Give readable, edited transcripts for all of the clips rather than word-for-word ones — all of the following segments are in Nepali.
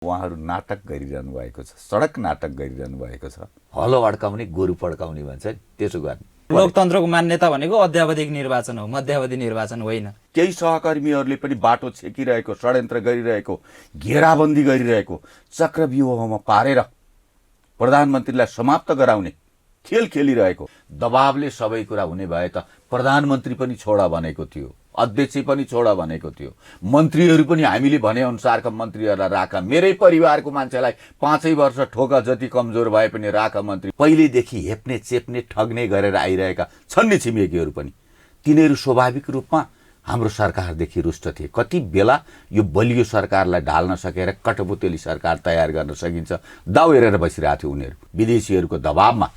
उहाँहरू नाटक गरिरहनु भएको छ, सडक नाटक गरिरहनु भएको छ। हलो अड्काउने गोरु पड्काउने भन्छ नि, त्यसो गर्ने। लोकतन्त्रको मान्यता भनेको अध्यावधिक निर्वाचन हो, मध्यावधि निर्वाचन होइन। केही सहकर्मीहरूले पनि बाटो छेकिरहेको, षड्यन्त्र गरिरहेको, घेराबन्दी गरिरहेको, चक्रव्यूहमा पारेर प्रधानमन्त्रीलाई समाप्त गराउने खेल खेलिरहेको दबावले सबै कुरा हुने भए त प्रधानमन्त्री पनि छोडा भनेको थियो, अध्यक्ष पनि छोडा भनेको थियो, मन्त्रीहरू पनि हामीले भने अनुसारका मन्त्रीहरूलाई राख। मेरै परिवारको मान्छेलाई 5 वर्ष ठोका जति कमजोर भए पनि राख मन्त्री। पहिलेदेखि हेप्ने चेप्ने ठग्ने गरेर आइरहेका छन् नि छिमेकीहरू पनि, तिनीहरू स्वाभाविक रूपमा हाम्रो सरकारदेखि रुष्ट थिए। कति बेला यो बलियो सरकारलाई ढाल्न सकेर कठपुतली सरकार तयार गर्न सकिन्छ दाउ हेरेर बसिरहेको थियो उनीहरू विदेशीहरूको दबावमा।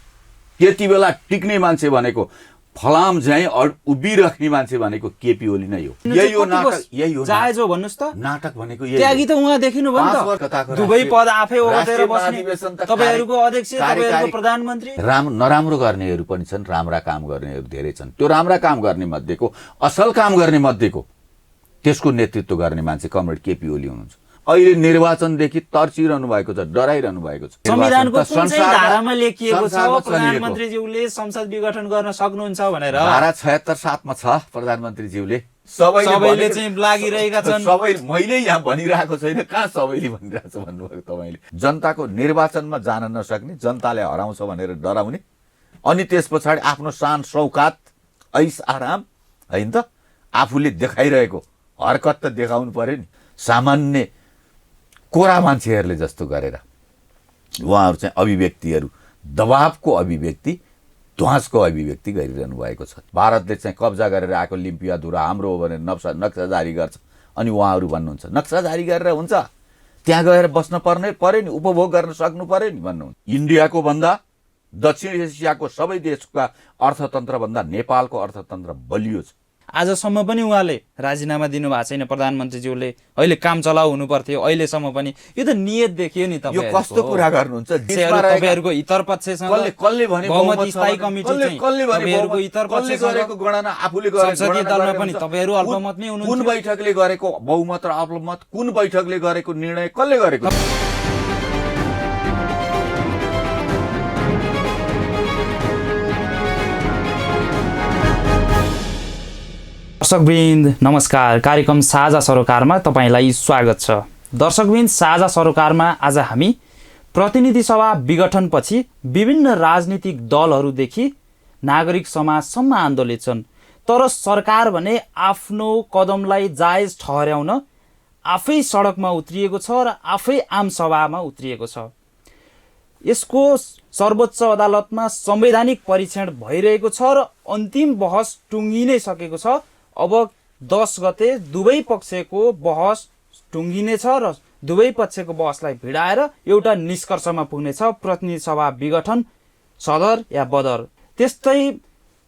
त्यति बेला टिक्ने मान्छे भनेको फलाम झैँ उभिराख्ने मान्छे भनेको केपी ओली नै हो। यही हो नाटक, यही हो जायज हो भन्नुस् त। नाटक भनेको यही त्यागी त उहाँ देखिनु भयो नि त, दुवै पद आफै ओगटेर बस्ने तपाईहरुको अध्यक्ष, तपाईहरुको प्रधानमन्त्री। नराम्रो गर्नेहरू पनि छन्, राम्रा काम गर्नेहरू धेरै छन्। त्यो राम्रा काम गर्ने मध्येको, असल काम गर्ने मध्येको त्यसको नेतृत्व गर्ने मान्छे कमरेड केपी ओली हुनुहुन्छ। अहिले निर्वाचनदेखि तर्सिरहनु भएको छ, डराइरहनु भएको छ। संविधानको कुन चाहिँ धारामा लेखिएको छ प्रधानमन्त्रीज्यूले संसद विघटन गर्न सक्नुहुन्छ भनेर? धारा 76 मा छ प्रधानमन्त्रीज्यूले। सबैले चाहिँ लागिरहेका छन्। सबै मैले यहाँ भनिरहेको छैन, कहाँ सबैले भनिरहेको छ भन्नुभयो तपाईले। जनताको निर्वाचनमा जान नसक्ने, जनताले हराउँछ भनेर डराउने, अनि त्यस पछाडि आफ्नो शान सौकात ऐस आराम हैन त आफूले देखाइरहेको हरकत त देखाउनु पर्यो नि। सामान्य कोरा मान्छेहरूले जस्तो गरेर उहाँहरू चाहिँ अभिव्यक्तिहरू, दबावको अभिव्यक्ति, ध्वासको अभिव्यक्ति गरिरहनु भएको छ। भारतले चाहिँ कब्जा गरेर आएको लिम्पिया धुरा हाम्रो हो भनेर नक्सा जारी गर्छ, अनि उहाँहरू भन्नुहुन्छ नक्सा जारी गरेर हुन्छ, त्यहाँ गएर बस्न पर्यो नि, उपभोग गर्न सक्नु पर्यो नि भन्नुहुन्छ। इन्डियाको भन्दा, दक्षिण एसियाको सबै देशका अर्थतन्त्र भन्दा नेपालको अर्थतन्त्र बलियो छ। आजसम्म पनि उहाँले राजीनामा दिनु भएको छैन प्रधानमन्त्रीज्यूले। अहिले काम चलाउ हुनु पर्थ्यो, अहिलेसम्म पनि। यो त नियत देखियो नि तपाईहरुको। यो कस्तो कुरा गर्नुहुन्छ? तपाईहरुको हितरपक्षसँग कसले भने बहुमत स्थायी कमिटी चाहिँ तपाईहरुको हितरपक्षसँग गरेको गणना आफूले गरेको संसदीय दलमा पनि तपाईहरु अल्पमतमै हुनुहुन्छ। कुन बैठकले गरेको बहुमत र अल्पमत, कुन बैठकले गरेको निर्णय कसले गरेको? दर्शकवृन्द नमस्कार, कार्यक्रम साझा सरोकारमा तपाईलाई स्वागत छ। दर्शकवृन्द, साझा सरोकारमा आज हामी प्रतिनिधि सभा विघटनपछि विभिन्न राजनीतिक दलहरूदेखि नागरिक समाजसम्म आन्दोलित छन्, तर सरकार भने आफ्नो कदमलाई जायज ठहर्याउन आफै सडकमा उत्रिएको छ र आफै आम सभामा उत्रिएको छ। यसको सर्वोच्च अदालतमा संवैधानिक परीक्षण भइरहेको छ र अन्तिम बहस टुङ्गिनै सकेको छ। अब 10 गते दुवै पक्षको बहस टुङ्गिनेछ र दुवै पक्षको बहसलाई भिडाएर एउटा निष्कर्षमा पुग्नेछ, प्रतिनिधि सभा विघटन सदर या बदर। त्यस्तै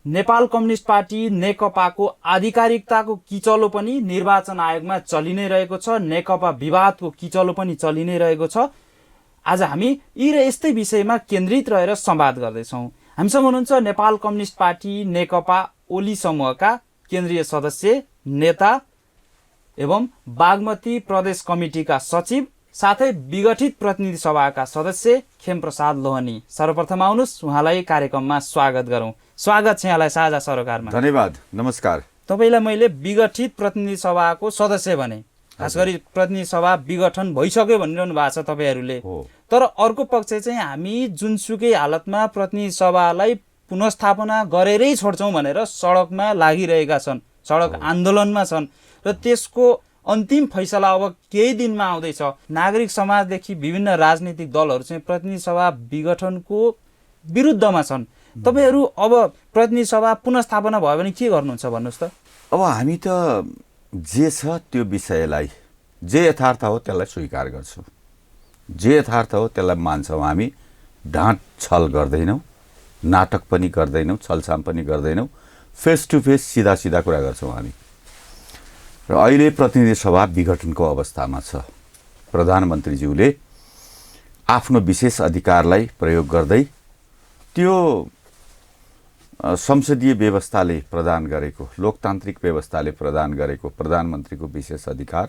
नेपाल कम्युनिस्ट पार्टी नेकपाको आधिकारिकताको किचलो पनि निर्वाचन आयोगमा चलि नै रहेको छ, नेकपा विवादको किचलो पनि चलि नै रहेको छ। आज हामी यी र यस्तै विषयमा केन्द्रित रहेर संवाद गर्दैछौँ। हामीसँग हुनुहुन्छ नेपाल कम्युनिस्ट पार्टी नेकपा ओली समूहका केन्द्रीय सदस्य, नेता एवं बागमती प्रदेश कमिटीका सचिव, साथै विघटित प्रतिनिधि सभाका सदस्य खेमप्रसाद लोहनी। सर्वप्रथम आउनुहोस्, उहाँलाई कार्यक्रममा स्वागत गरौँ। स्वागत छ यहाँलाई साझा सरोकारमा। धन्यवाद, नमस्कार। तपाईलाई मैले विघटित प्रतिनिधि सभाको सदस्य भने, खास गरी प्रतिनिधि सभा विघटन भइसक्यो भनिरहनु भएको छ तपाईहरूले, तर अर्को पक्ष चाहिँ हामी जुनसुकै हालतमा प्रतिनिधि सभालाई पुनर्स्थापना गरेरै छोड्छौँ भनेर सडकमा लागिरहेका छन्, सडक आन्दोलनमा छन् र त्यसको अन्तिम फैसला अब केही दिनमा आउँदैछ। नागरिक समाजदेखि विभिन्न राजनीतिक दलहरू चाहिँ प्रतिनिधि सभा विघटनको विरुद्धमा छन्। तपाईहरू अब प्रतिनिधि सभा पुनर्स्थापना भयो भने के गर्नुहुन्छ भन्नुहोस् त? अब हामी त जे छ त्यो विषयलाई, जे यथार्थ हो त्यसलाई स्वीकार गर्छौँ, जे यथार्थ हो त्यसलाई मान्छौँ। हामी ढाँट छल गर्दैनौँ, नाटक पनि गर्दैनौँ, छलछाम पनि गर्दैनौँ, फेस टु फेस सिधा सिधा कुरा गर्छौँ हामी। र अहिले प्रतिनिधि सभा विघटनको अवस्थामा छ। प्रधानमन्त्रीज्यूले आफ्नो विशेष अधिकारलाई प्रयोग गर्दै त्यो संसदीय व्यवस्थाले प्रदान गरेको, लोकतान्त्रिक व्यवस्थाले प्रदान गरेको प्रधानमन्त्रीको विशेष अधिकार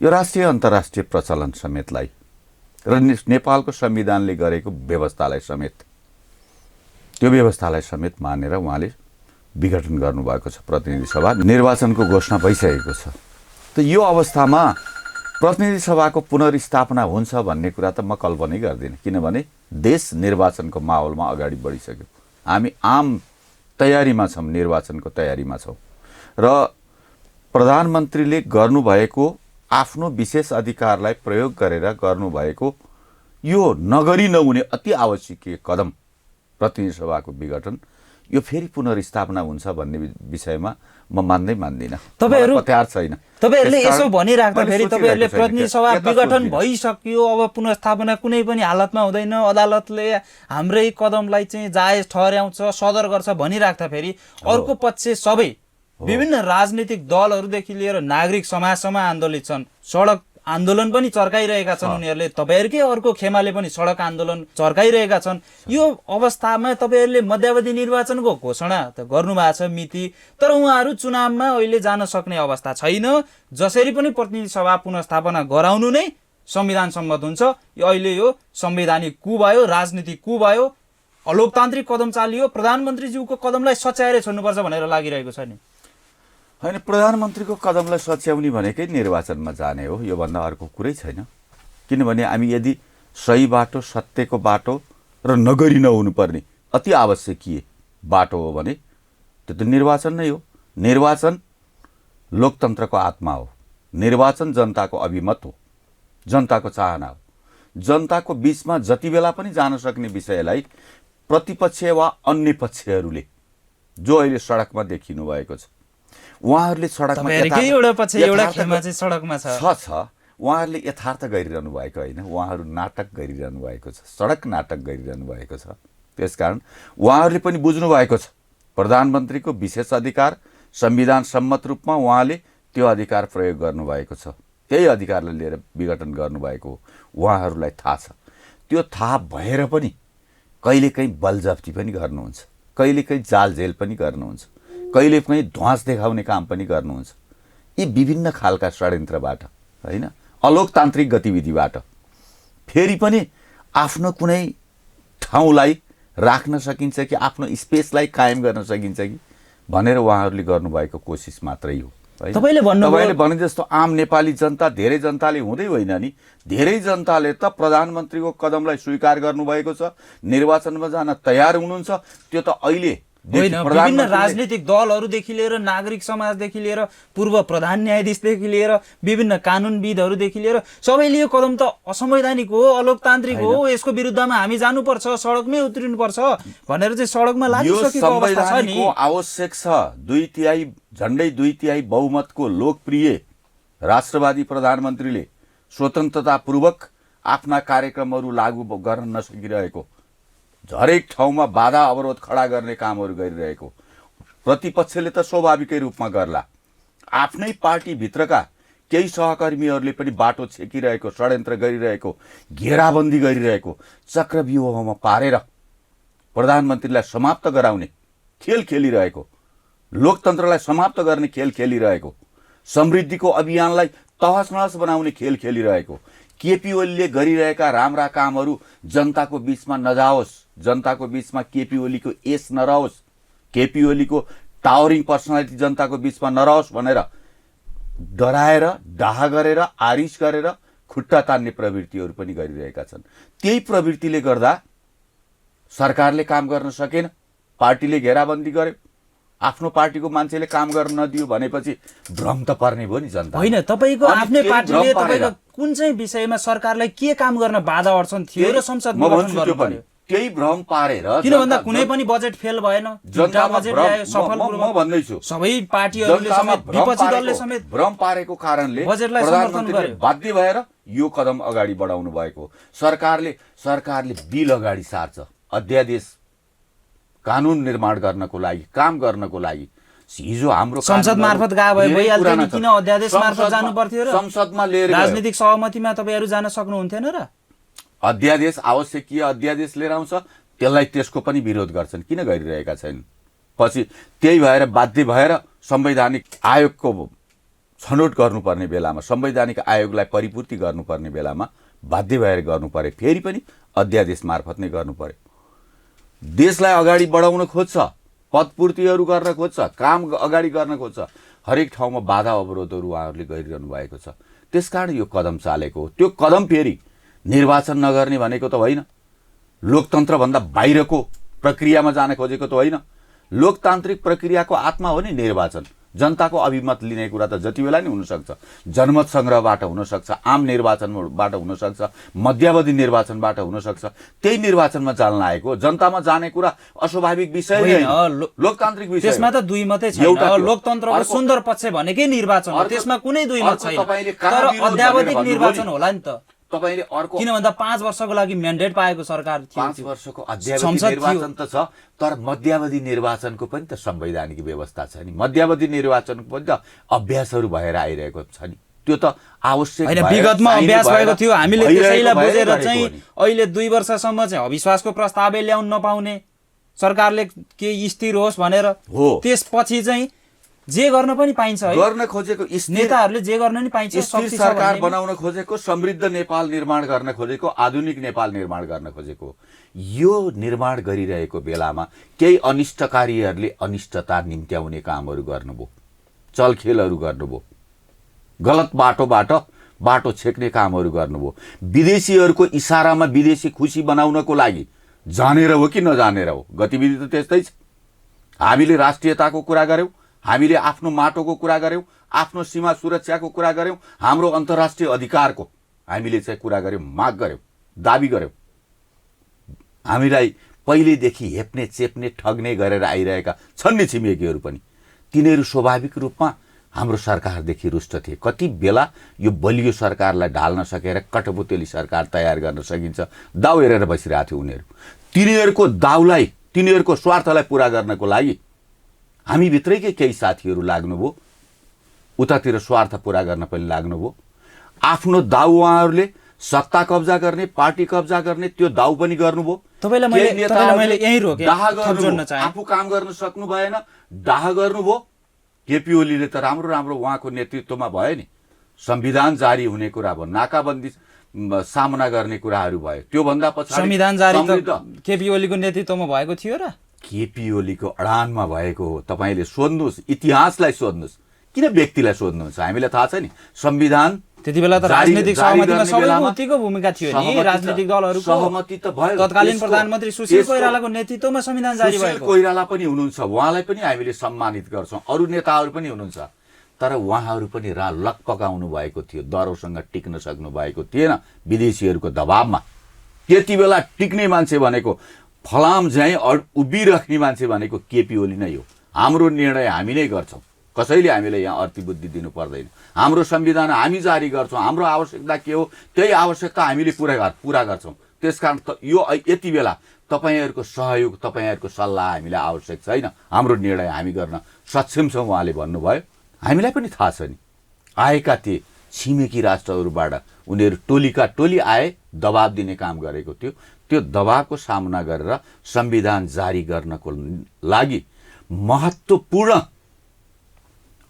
यो राष्ट्रिय अन्तर्राष्ट्रिय प्रचलन समेतलाई र नेपालको संविधानले गरेको व्यवस्थालाई समेत त्यो व्यवस्थालाई समेत मानेर उहाँले विघटन गर्नुभएको छ। प्रतिनिधि सभा निर्वाचनको घोषणा भइसकेको छ। त यो अवस्थामा प्रतिनिधि सभाको पुनर्स्थापना हुन्छ भन्ने कुरा त म कल्पनै गर्दिनँ, किनभने देश निर्वाचनको माहौलमा अगाडि बढिसक्यो। हामी आम तयारीमा छौँ, निर्वाचनको तयारीमा छौँ र प्रधानमन्त्रीले गर्नुभएको आफ्नो विशेष अधिकारलाई प्रयोग गरेर गर्नुभएको यो नगरी नहुने अति आवश्यक कदम प्रतिनिधि सभाको विघटन, यो फेरि पुनर्स्थापना हुन्छ भन्ने विषयमा म मान्दिनँ। तयार छैन। तपाईहरुले यसो भनिराख्दा फेरि तपाईहरुले प्रतिनिधि सभा विघटन भइसक्यो, अब पुनर्स्थापना कुनै पनि हालतमा हुँदैन, अदालतले हाम्रै कदमलाई चाहिँ जायज ठहर्याउँछ, सदर गर्छ भनिराख्दा फेरि अर्को पक्ष सबै विभिन्न राजनीतिक दलहरूदेखि लिएर नागरिक समाजसम्म आन्दोलित छन्, सडक आन्दोलन पनि चर्काइरहेका छन् उनीहरूले। तपाईहरुकै अर्को खेमाले पनि सडक आन्दोलन चर्काइरहेका छन्। यो अवस्थामा तपाईहरुले मध्यावधि निर्वाचनको घोषणा त गर्नुभएको छ मिति, तर उहाँहरू चुनावमा अहिले जान सक्ने अवस्था छैन। जसरी पनि प्रतिनिधि सभा पुनर्स्थापना गराउनु नै संविधान सम्मत हुन्छ। यो अहिले यो संवैधानिक कु भयो, राजनीतिक कु भयो, अलोकतान्त्रिक कदम चालियो। प्रधानमन्त्रीज्यूको कदमलाई सच्याएर छोड्नुपर्छ भनेर लागिरहेको छ नि। होइन, प्रधानमन्त्रीको कदमलाई सच्याउने भनेकै निर्वाचनमा जाने हो, योभन्दा अर्को कुरै छैन। किनभने हामी यदि सही बाटो, सत्यको बाटो र नगरी नहुनुपर्ने अति आवश्यकीय बाटो हो भने त्यो त निर्वाचन नै हो। निर्वाचन लोकतन्त्रको आत्मा हो। निर्वाचन जनताको अभिमत हो, जनताको चाहना हो। जनताको बीचमा जति बेला पनि जान सक्ने विषयलाई प्रतिपक्ष वा अन्य पक्षहरूले जो अहिले सडकमा देखिनु भएको छ, उहाँहरूले सडकमा उहाँहरूले यथार्थ गरिरहनु भएको होइन, उहाँहरू नाटक गरिरहनु भएको छ, सडक नाटक गरिरहनु भएको छ। त्यसकारण उहाँहरूले पनि बुझ्नु भएको छ प्रधानमन्त्रीको विशेष अधिकार संविधान सम्मत रूपमा उहाँले त्यो अधिकार प्रयोग गर्नुभएको छ। त्यही अधिकारलाई लिएर विघटन गर्नुभएको उहाँहरूलाई थाहा छ। त्यो थाहा भएर पनि कहिलेकाहीँ बलजफ्ती पनि गर्नुहुन्छ, कहिलेकाहीँ जालझेल पनि गर्नुहुन्छ, कहिलेकाहीँ ध्वास देखाउने काम पनि गर्नुहुन्छ। यी विभिन्न खालका षड्यन्त्रबाट, होइन, अलोकतान्त्रिक गतिविधिबाट फेरि पनि आफ्नो कुनै ठाउँलाई राख्न सकिन्छ कि आफ्नो स्पेसलाई कायम गर्न सकिन्छ कि भनेर उहाँहरूले गर्नुभएको कोसिस मात्रै हो। तपाईले भने जस्तो आम नेपाली जनता, धेरै जनताले हुँदै होइन नि, धेरै जनताले त प्रधानमन्त्रीको कदमलाई स्वीकार गर्नुभएको छ, निर्वाचनमा जान तयार हुनुहुन्छ। त्यो त अहिले विभिन्न राजनीतिक दलहरूदेखि लिएर नागरिक समाजदेखि लिएर पूर्व प्रधान न्यायाधीशदेखि लिएर विभिन्न कानुनविदहरूदेखि लिएर सबैले यो कदम त असंवैधानिक हो, अलोकतान्त्रिक हो, यसको विरुद्धमा हामी जानुपर्छ, सडकमै उत्रिनुपर्छ भनेर चाहिँ सडकमा लागिसकेको अवस्था छ नि। आवश्यक छ। झन्डै 2/3 बहुमतको लोकप्रिय राष्ट्रवादी प्रधानमन्त्रीले स्वतन्त्रतापूर्वक आफ्ना कार्यक्रमहरू लागू गर्न नसकिरहेको, हरेक ठाउँमा बाधा अवरोध खडा गर्ने कामहरू गरिरहेको, प्रतिपक्षले त स्वाभाविकै रूपमा गर्ला, आफ्नै पार्टीभित्रका केही सहकर्मीहरूले पनि बाटो छेकिरहेको, षड्यन्त्र गरिरहेको, घेराबन्दी गरिरहेको, चक्रव्यूहमा पारेर प्रधानमन्त्रीलाई समाप्त गराउने खेल खेलिरहेको, लोकतन्त्रलाई समाप्त गर्ने खेल खेलिरहेको, समृद्धिको अभियानलाई तहस नहस बनाउने खेल खेलिरहेको, केपी ओलीले गरिरहेका राम्रा कामहरू जनताको बीचमा नजाओस्, जनताको बीचमा केपी ओलीको एस नरहोस्, केपी ओलीको टावरिङ पर्सनालिटी जनताको बीचमा नरहोस् भनेर डराएर, डाह गरेर, आरिस गरेर खुट्टा तान्ने प्रवृत्तिहरू पनि गरिरहेका छन्। त्यही प्रवृत्तिले गर्दा सरकारले काम गर्न सकेन, पार्टीले घेराबन्दी गर्यो, आफ्नो पार्टीको मान्छेले काम गर्न नदियो भनेपछि भ्रम त पर्ने भयो नि जनता। होइन, तपाईको आफ्नै पार्टीले तपाईको कुन चाहिँ विषयमा सरकारलाई के काम गर्न बाधा अड्छन् थियो र संसदमा गठन गर्नु पर्यो, त्यही भ्रम पारेर। किन भन्दा कुनै पनि बजेट फेल भएन, जनतामा बजेट ल्यायो सफलपूर्वक। म भन्दैछु सबै पार्टीहरूले समेत, विपक्षी दलले समेत भ्रम पारेको कारणले बजेटलाई समर्थन गर्यो, बाध्य भएर यो कदम अगाडि बढाउनु भएको। सरकारले बिल अगाडि सार्छ, अध्यादेश कानुन निर्माण गर्नको लागि, काम गर्नको लागि। हिजो हाम्रो संसद मार्फत भइहाल्थ्यो नि, किन अध्यादेश मार्फत जानु पर्थ्यो र? संसदमा लिएर राजनीतिक सहमतिमा तपाईहरु जान सक्नुहुन्थेन र? अध्यादेश आवश्यकीय अध्यादेश लिएर आउँछ, त्यसलाई त्यसको पनि विरोध गर्छन्, किन गरिरहेका छैनन्? पछि त्यही भएर बाध्य भएर संवैधानिक आयोगको छनौट गर्नुपर्ने बेलामा, संवैधानिक आयोगलाई परिपूर्ति गर्नुपर्ने बेलामा बाध्य भएर गर्नु पर्यो। फेरि पनि अध्यादेश मार्फत नै गर्नु पर्यो। देशलाई अगाडि बढाउन खोज्छ, पदपूर्तिहरू गर्न खोज्छ, काम अगाडि गर्न खोज्छ, हरेक ठाउँमा बाधा अवरोधहरू उहाँहरूले गरिरहनु भएको छ। त्यसकारण यो कदम चालेको हो। त्यो कदम फेरि निर्वाचन नगर्ने भनेको त होइन, लोकतन्त्रभन्दा बाहिरको प्रक्रियामा जान खोजेको त होइन। लोकतान्त्रिक प्रक्रियाको आत्मा हो नि निर्वाचन। जनताको अभिमत लिने कुरा त जति बेला नि हुनसक्छ, जनमत सङ्ग्रहबाट हुनसक्छ, आम निर्वाचनबाट हुनसक्छ, मध्यावधि निर्वाचनबाट हुनसक्छ। त्यही निर्वाचनमा चाल्न आएको, जनतामा जाने कुरा अस्वाभाविक विषय होइन, लोकतान्त्रिक विषय। त्यसमा त दुई मतै छैन। लोकतन्त्रको सुन्दर पक्ष भनेकै निर्वाचन हो, त्यसमा कुनै दुई मत छैन। तर अध्यावधिक निर्वाचन होला नि त। तपाईले अर्को किन भन्दा 5 वर्षको लागि म्यान्डेट पाएको सरकार थियो, 5 वर्षको अध्यावधि निर्वाचन त छ, तर मध्यावधि निर्वाचनको पनि त संवैधानिक व्यवस्था छ नि। मध्यावधि निर्वाचनको पनि त अभ्यासहरू भएर आइरहेको छ नि। त्यो त आवश्यक हैन, विगतमा अभ्यास भएको थियो। हामीले त्यसैलाई बुझेर चाहिँ अहिले 2 वर्षसम्म चाहिँ अविश्वासको प्रस्तावै ल्याउन नपाउने, सरकारले के स्थिर होस् भनेर हो। त्यसपछि चाहिँ जे गर्न पनि पाइन्छ है, गर्न खोजेको नेताहरूले जे गर्न नि पाइन्छ। स्थिर सरकार बनाउन खोजेको, समृद्ध नेपाल निर्माण गर्न खोजेको, आधुनिक नेपाल निर्माण गर्न खोजेको, यो निर्माण गरिरहेको बेलामा केही अनिष्टकारीहरूले अनिष्टता निम्त्याउने कामहरू गर्नुभयो, चलखेलहरू गर्नुभयो, गलत बाटो छेक्ने कामहरू गर्नुभयो। विदेशीहरूको इसारामा विदेशी खुसी बनाउनको लागि जानेर हो कि नजानेर हो, गतिविधि त त्यस्तै छ। हामीले राष्ट्रियताको कुरा गर्यौं, हामीले आफ्नो माटोको कुरा गर्यौं, आफ्नो सीमा सुरक्षाको कुरा गर्यौं, हाम्रो अन्तर्राष्ट्रिय अधिकारको हामीले चाहिँ कुरा गर्यौं, माग गर्यौं, दाबी गर्यौं। हामीलाई पहिलेदेखि हेप्ने चेप्ने ठग्ने गरेर आइरहेका छन् नि छिमेकीहरू पनि, तिनीहरू स्वाभाविक रूपमा हाम्रो सरकारदेखि रुष्ट थिए। कति बेला यो बलियो सरकारलाई ढाल्न सकेर कठपुतली सरकार तयार गर्न सकिन्छ दाउ हेरेर बसिरहेको थियो उनीहरू। तिनीहरूको दाउलाई, तिनीहरूको स्वार्थलाई पूरा गर्नको लागि हामी भित्रैकै केही साथीहरू लाग्नुभयो, उतातिर स्वार्थ पूरा गर्न पनि लाग्नुभयो। आफ्नो दाउ उहाँहरूले सत्ता कब्जा गर्ने, पार्टी कब्जा गर्ने, त्यो दाउ पनि गर्नुभयो। तपाईलाई मैले यही रोके, आफू काम गर्न सक्नु भएन, डाह गर्नुभयो। केपी ओलीले त राम्रो उहाँको नेतृत्वमा भयो नि, संविधान जारी हुने कुरा भयो, नाकाबन्दी सामना गर्ने कुराहरू भयो। त्योभन्दा पछाडि संविधान जारी त केपी ओलीको नेतृत्वमा भएको थियो र केपी ओलीको अडानमा भएको हो। तपाईले सोध्नुहोस्, इतिहासलाई सोध्नुहोस्, किन व्यक्तिलाई सोध्नुहुन्छ? हामीलाई थाहा छ नि, संविधान त्यति बेला त राजनीतिक सहमतिमा सबैको उत्तिको भूमिका थियो नि। राजनीतिक दलहरूको सहमति त भयो। तत्कालीन प्रधानमन्त्री सुशील कोइरालाको नेतृत्वमा संविधान जारी भएको। सुशील कोइराला पनि हुनुहुन्छ, उहाँलाई पनि हामीले सम्मानित गर्छौं, अरू नेताहरू पनि हुनुहुन्छ, तर उहाँहरू पनि लक पकाउनु भएको थियो, दरोसँग टिक्न सक्नु भएको थिएन विदेशीहरूको दबावमा। त्यति बेला टिक्ने मान्छे भनेको, फलाम झैं उभिराख्ने मान्छे भनेको केपी ओली नै हो। हाम्रो निर्णय हामी नै गर्छौं, कसैले हामीले यहाँ अर्थी बुद्धि दिनु पर्दैन। हाम्रो संविधान हामी जारी गर्छौं, हाम्रो आवश्यकता के हो त्यही आवश्यकता हामीले पूरा गर्छौं। त्यसकारण यो यति बेला तपाईहरुको सहयोग, तपाईहरुको सल्लाह हामीलाई आवश्यक छैन, हाम्रो निर्णय हामी गर्न सक्षम छौं उहाँले भन्नुभयो। हामीलाई पनि थाहा छ नि, आएका थिए छिमेकी राष्ट्रहरूबाट उनीहरू टोलीका टोली आए, दबाब दिने काम गरेको थियो। त्यो दबावको सामना गरेर संविधान जारी गर्नको लागि महत्त्वपूर्ण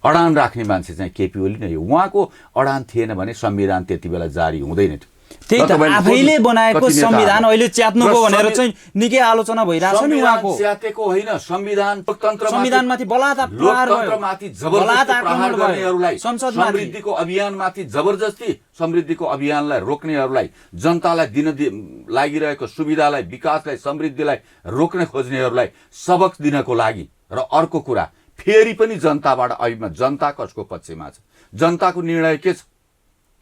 अडान राख्ने मान्छे चाहिँ केपी ओली नै हो। उहाँको अडान थिएन भने संविधान त्यति बेला जारी हुँदैन थियो। त्यही त आफैले बनाएको संविधान अहिले च्यात्नुको भनेर चाहिँ निकै आलोचना भइरहेछ नि। उहाँको च्यातेको होइन, संविधानमाथि बलात्कार लोकतन्त्रमाथि जबरजस्ती प्रहार गर्नेहरूलाई, समृद्धिको अभियानमाथि जबरजस्ती समृद्धिको अभियानलाई रोक्नेहरूलाई, जनतालाई दिन लागिरहेको सुविधालाई, विकासलाई, समृद्धिलाई रोक्न खोज्नेहरूलाई सबक दिनको लागि। र अर्को कुरा फेरि पनि जनताबाट अभिमत, जनता कसको पक्षमा छ, जनताको निर्णय के छ,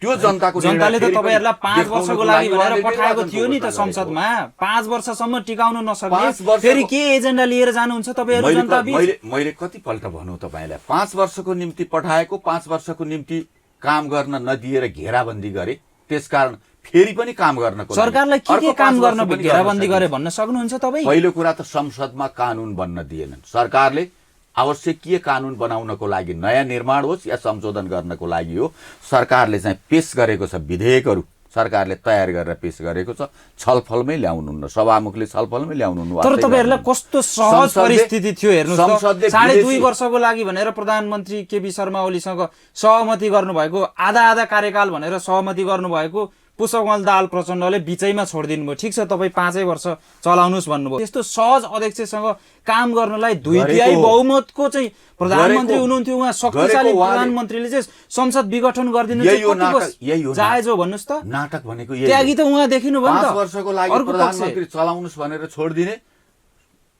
त्यो जनताले त तपाईहरुलाई 5 वर्षको लागि भनेर पठाएको थियो नि त संसदमा। 5 वर्षसम्म टिकाउन नसक्ने फेरि के एजेन्डा लिएर जानुहुन्छ तपाईहरु जनताबीच? मैले कतिपल्ट भनौं तपाईलाई, 5 वर्षको निम्ति पठाएको, 5 वर्षको निम्ति काम गर्न नदिएर घेराबन्दी गरे, त्यसकारण फेरि पनि काम गर्नको सरकारलाई के काम गर्न घेराबन्दी गरे भन्न सक्नुहुन्छ तपाई? पहिलो कुरा त संसदमा कानून बन्न दिएनन् सरकारले। आवश्यकीय कानून बनाउनको लागि, नयाँ निर्माण होस् या संशोधन गर्नको लागि हो, सरकारले चाहिँ पेश गरेको छ विधेयकहरू सरकारले तयार गरेर पेश गरेको छ। छलफलमै ल्याउनुहुन्न, सभामुखले छलफलमै ल्याउनुहुन्न। तर तपाईँहरूलाई कस्तो सहज परिस्थिति थियो हेर्नुहोस् त। 2.5 वर्षको लागि भनेर प्रधानमन्त्री केपी शर्मा ओलीसँग सहमति गर्नुभएको, आधा कार्यकाल भनेर सहमति गर्नुभएको पुष्पकमल दाहाल प्रचण्डले बिचैमा छोडिदिनु भयो। ठिक छ, तपाईँ 5 वर्ष चलाउनुहोस् भन्नुभयो। त्यस्तो सहज अध्यक्षसँग काम गर्नलाई 2/3 बहुमतको चाहिँ प्रधानमन्त्री हुनुहुन्थ्यो, उहाँ शक्तिशाली प्रधानमन्त्रीले चाहिँ संसद विघटन गरिदिनु जायज हो भन्नुहोस् त। नाटक भनेको त्यागी त उहाँ देखिनु भयो नि त। 5 वर्षको लागि प्रधानमन्त्री चलाउनुहोस् भनेर छोडिदिने,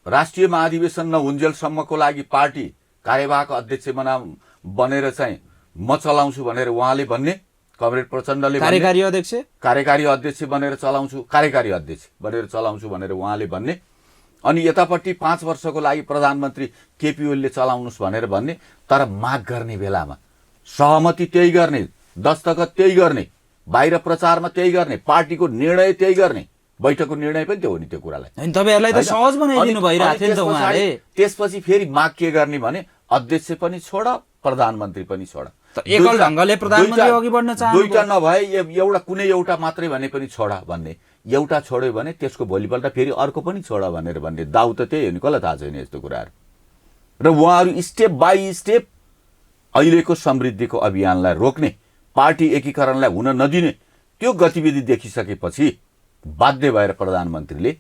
राष्ट्रिय महाधिवेशन नहुन्जेलसम्मको लागि पार्टी कार्यवाहक अध्यक्ष बनेर चाहिँ म चलाउँछु भनेर उहाँले भन्ने, कमरेड प्रचण्डले कार्यकारी अध्यक्ष बनेर चलाउँछु, कार्यकारी अध्यक्ष बनेर चलाउँछु भनेर उहाँले भन्ने, अनि यतापट्टि 5 वर्षको लागि प्रधानमन्त्री केपी ओलीले चलाउनुहोस् भनेर भन्ने। तर माग गर्ने बेलामा सहमति त्यही गर्ने, दस्तखत त्यही गर्ने, बाहिर प्रचारमा त्यही गर्ने, पार्टीको निर्णय त्यही गर्ने, बैठकको निर्णय पनि त्यो हो नि। त्यो कुरालाई तपाईहरुलाई त सहज बनाइदिनु भइरहेको थियो नि त उहाँले। त्यसपछि फेरि माग के गर्ने भने अध्यक्ष पनि छोड, प्रधानमन्त्री पनि छोड, एकल ढंगले प्रधानमन्त्री अघि बढ्न चाहनु, दुईटा नभए एउटा कुनै एउटा मात्रै भने पनि छोड भन्ने। एउटा छोड्यो भने त्यसको भोलिपल्ट फेरि अर्को पनि छोड भनेर भन्ने दाउ त त्यही हो नि। कसलाई थाहा छैन यस्तो कुराहरू। र उहाँहरू स्टेप बाई स्टेप अहिलेको समृद्धिको अभियानलाई रोक्ने, पार्टी एकीकरणलाई हुन नदिने त्यो गतिविधि देखिसकेपछि बाध्य भएर प्रधानमन्त्रीले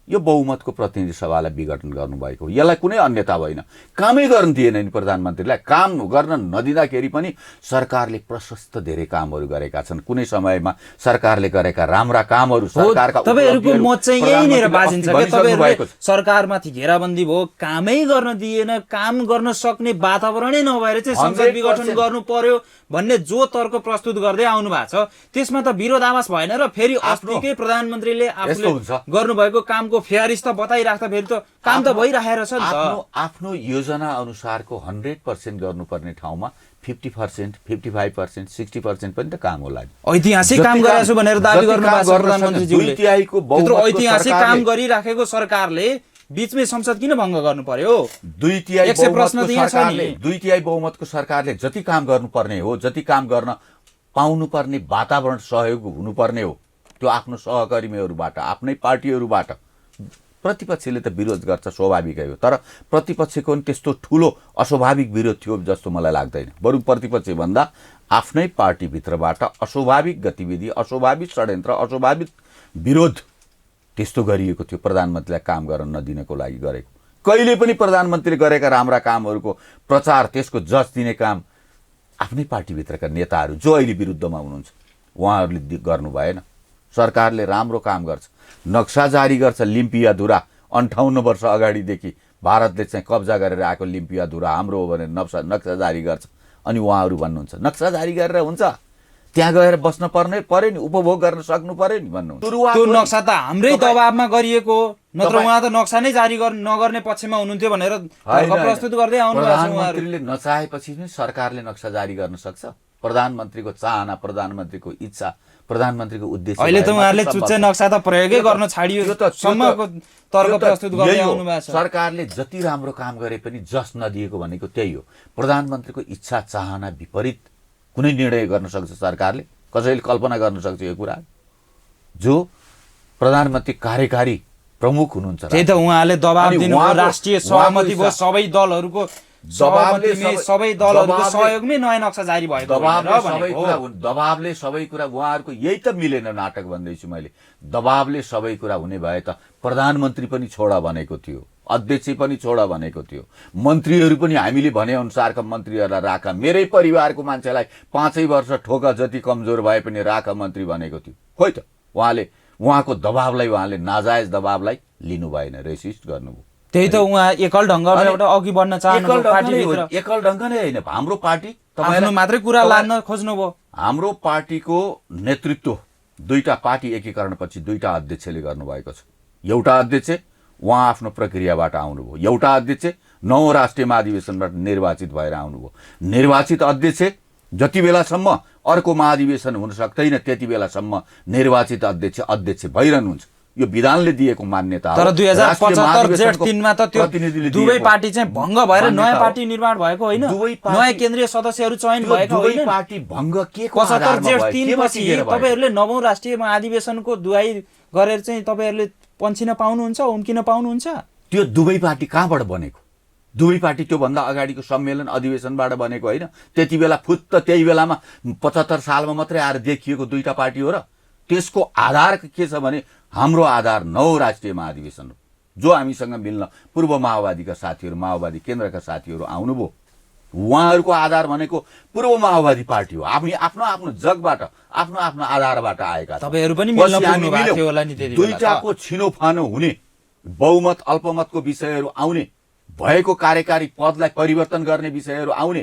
यो बहुमतको प्रतिनिधि सभालाई विघटन गर्नुभएको हो। यसलाई कुनै अन्यता होइन, कामै गर्न दिएन नि प्रधानमन्त्रीलाई। काम गर्न नदिँदाखेरि पनि सरकारले प्रशस्त धेरै कामहरू गरेका छन्। कुनै समयमा सरकारले गरेका राम्रा कामहरू, सरकारका तपाईहरुको मत चाहिँ यहीँनेर बाजिन्छ के तपाईहरुले सरकारमाथि घेराबन्दी भयो, कामै गर्न दिएन, काम गर्न सक्ने वातावरणै नभएर चाहिँ संसद विघटन गर्नु पर्यो भन्ने जो तर्क प्रस्तुत गर्दै आउनु भएको छ, त्यसमा त विरोधाभास भएन र फेरि अस्तिकै प्रधानमन्त्रीले आफूले गर्नुभएको कामको फेरिस्त बताइराख्दा फेरि त काम त भइरहेको छ नि त। आफ्नो योजना अनुसारको 100% गर्नुपर्ने ठाउँमा 50%, 55%, 60% पनि त काम होला। ऐतिहासिक काम गरेको छु भनेर दाबी गर्नुभएको छ प्रधानमन्त्रीज्यूले। त्यत्रो ऐतिहासिक काम गरिराखेको सरकारले बीचमै संसद किन भङ्ग गर्नु पर्यो? 2/3 बहुमतको सरकारले जति काम गर्नुपर्ने हो, जति काम गर्न पाउनुपर्ने वातावरण सहयोग हुनुपर्ने हो, त्यो आफ्नो सहकर्मीहरूबाट, आफ्नै पार्टीहरूबाट प्रतिपक्षले त विरोध गर्छ, स्वाभाविकै हो। तर प्रतिपक्षको पनि त्यस्तो ठुलो अस्वाभाविक विरोध थियो जस्तो मलाई लाग्दैन। बरु प्रतिपक्ष भन्दा आफ्नै पार्टीभित्रबाट अस्वाभाविक गतिविधि, अस्वाभाविक षड्यन्त्र, अस्वाभाविक विरोध त्यस्तो गरिएको थियो प्रधानमन्त्रीलाई काम गर्न नदिनको लागि गरेको। कहिले पनि प्रधानमन्त्रीले गरेका राम्रा कामहरूको प्रचार, त्यसको जस दिने काम आफ्नै पार्टीभित्रका नेताहरू जो अहिले विरुद्धमा हुनुहुन्छ उहाँहरूले गर्नु भएन। सरकारले राम्रो काम गर्छ, नक्सा जारी गर्छ। लिम्पियाधुरा 58 वर्ष अगाडिदेखि भारतले चाहिँ कब्जा गरेर आएको लिम्पियाधुरा हाम्रो हो भनेर नक्सा जारी गर्छ। अनि उहाँहरू भन्नुहुन्छ नक्सा जारी गरेर हुन्छ, त्यहाँ गएर बस्न पर्यो नि, उपभोग गर्न सक्नु पर्यो नि भन्नुहुन्छ। त्यो नक्सा त हाम्रै दबावमा गरिएको हो, नत्र उहाँ त नक्सा नै जारी नगर्ने पक्षमा हुनुहुन्थ्यो भनेर प्रस्तुत गर्दै आउनु भएको छ। प्रधानमन्त्रीले नचाहेपछि पनि सरकारले नक्सा जारी गर्न सक्छ। प्रधानमन्त्रीको चाहना, प्रधानमन्त्रीको इच्छा, प्रधानमन्त्रीको उद्देश्य। अहिले त उहाँहरूले चुच्चे नक्सा त प्रयोगै गर्न छाडियो सम्मको तर्क प्रस्तुत गर्दै आउनु भएको छ। सरकारले जति राम्रो काम गरे पनि जस नदिएको भनेको त्यही हो। प्रधानमन्त्रीको इच्छा चाहना विपरीत कुनै निर्णय गर्न सक्छ सरकारले? कसैले कल्पना गर्न सक्छ यो कुरा? जो प्रधानमन्त्री कार्यकारी प्रमुख हुनुहुन्छ, त्यही त उहाँले दबाब दिनुभयो, राष्ट्रिय सहमति भयो, सबै दलहरूको सबै दलहरूको सहयोगमै नयाँ नक्सा जारी भएको। दबावले सबै कुरा उहाँहरूको यही त मिलेन। नाटक भन्दैछु मैले। दबावले सबै कुरा हुने भए त प्रधानमन्त्री पनि छोड भनेको थियो, अध्यक्ष पनि छोड भनेको थियो, मन्त्रीहरू पनि हामीले भने अनुसारका मन्त्रीहरूलाई राख, मेरै परिवारको मान्छेलाई 5 वर्ष ठोका जति कमजोर भए पनि राख मन्त्री भनेको थियो। खोइ त उहाँले उहाँको दबावलाई, उहाँले नाजायज दबावलाई लिनु भएन, रेसिस्ट गर्नुभयो। त्यही त उहाँ एकल ढङ्गबाट अघि बढ्न चाहनु पार्टीभित्र। एकल ढङ्ग नै होइन, हाम्रो पार्टी तपाईले मात्रै कुरा लान्न खोज्नुभयो। हाम्रो पार्टीको नेतृत्व दुईटा पार्टी एकीकरणपछि दुईटा अध्यक्षले गर्नुभएको छ। एउटा अध्यक्ष उहाँ आफ्नो प्रक्रियाबाट आउनुभयो, एउटा अध्यक्ष 9औं राष्ट्रिय महाधिवेशनबाट निर्वाचित भएर आउनुभयो। निर्वाचित अध्यक्ष जति बेलासम्म अर्को महाधिवेशन हुन सक्दैन त्यति बेलासम्म निर्वाचित अध्यक्ष भइरहनुहुन्छ। यो विधानले दिएको मान्यता हो। तर 2075 जेठ महाधिवेशनको 3 मा त त्यो प्रतिनिधिले दुवै दिएको पार्टी चाहिँ भङ्ग भएर मान्यता नयाँ हो। पार्टी निर्माण भएको होइन, दुवै पार्टी- नयाँ केन्द्रीय सदस्यहरू चयन त्यो भएका दुवै होइन। पार्टी भङ्ग के को 75 आधारमा जेठ भयो? 3 केमा पछि टिकेर भयो? तपाईहरूले 9औं राष्ट्रिय महाधिवेशनको दुहाई गरेर चाहिँ तपाईहरूले पन्छिन पाउनुहुन्छ, उम्किन पाउनुहुन्छ। त्यो दुवै पार्टी कहाँबाट बनेको? दुवै पार्टी त्योभन्दा अगाडिको सम्मेलन अधिवेशनबाट बनेको होइन? त्यति बेला फुत्त त्यही बेलामा 75 सालमा मात्रै आएर देखिएको दुईटा पार्टी हो र? त्यसको आधार के छ भने हाम्रो आधार 9 राष्ट्रिय महाधिवेशन हो, जो हामीसँग मिल्न पूर्व माओवादीका साथीहरू, माओवादी केन्द्रका साथीहरू आउनुभयो। उहाँहरूको आधार भनेको पूर्व माओवादी पार्टी हो। हामी आफ्नो आफ्नो जगबाट आफ्नो आफ्नो आधारबाट आएका छौँ। तपाईहरू पनि मिल्न पछि हामी पुग्नु भएको मिल्यौँ। थियो होला नि त्यति बेला त। दुईटाको छिनोफानो हुने, बहुमत अल्पमतको विषयहरू आउने, भएको कार्यकारी पदलाई परिवर्तन गर्ने विषयहरू आउने,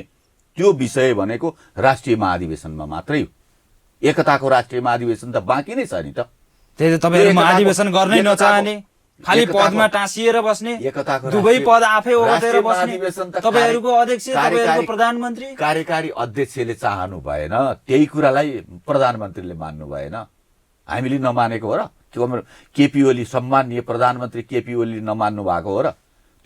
त्यो विषय भनेको राष्ट्रिय महाधिवेशनमा मात्रै हो। एकताको राष्ट्रिय महाधिवेशन त बाँकी नै छ नि त। त्यही त तपाईहरू एकताको- महाधिवेशन गर्नै एकताको- नचाहने, खालि एकताको- पदमा टाँसिएर बस्ने, एकताको दुवै राष्ट्रिय- पद आफै ओगटेर राष्ट्रिय बस्ने, महाधिवेशन त तपाईहरूको अध्यक्ष, कार्यकारी- तपाईहरूको प्रधानमन्त्री। कार्यकारी अध्यक्षले चाहनु भएन, त्यही कुरालाई प्रधानमन्त्रीले मान्नु भएन। हामीले नमानेको हो र? केपी ओली, सम्माननीय प्रधानमन्त्री केपी ओली नमान्नु भएको हो र?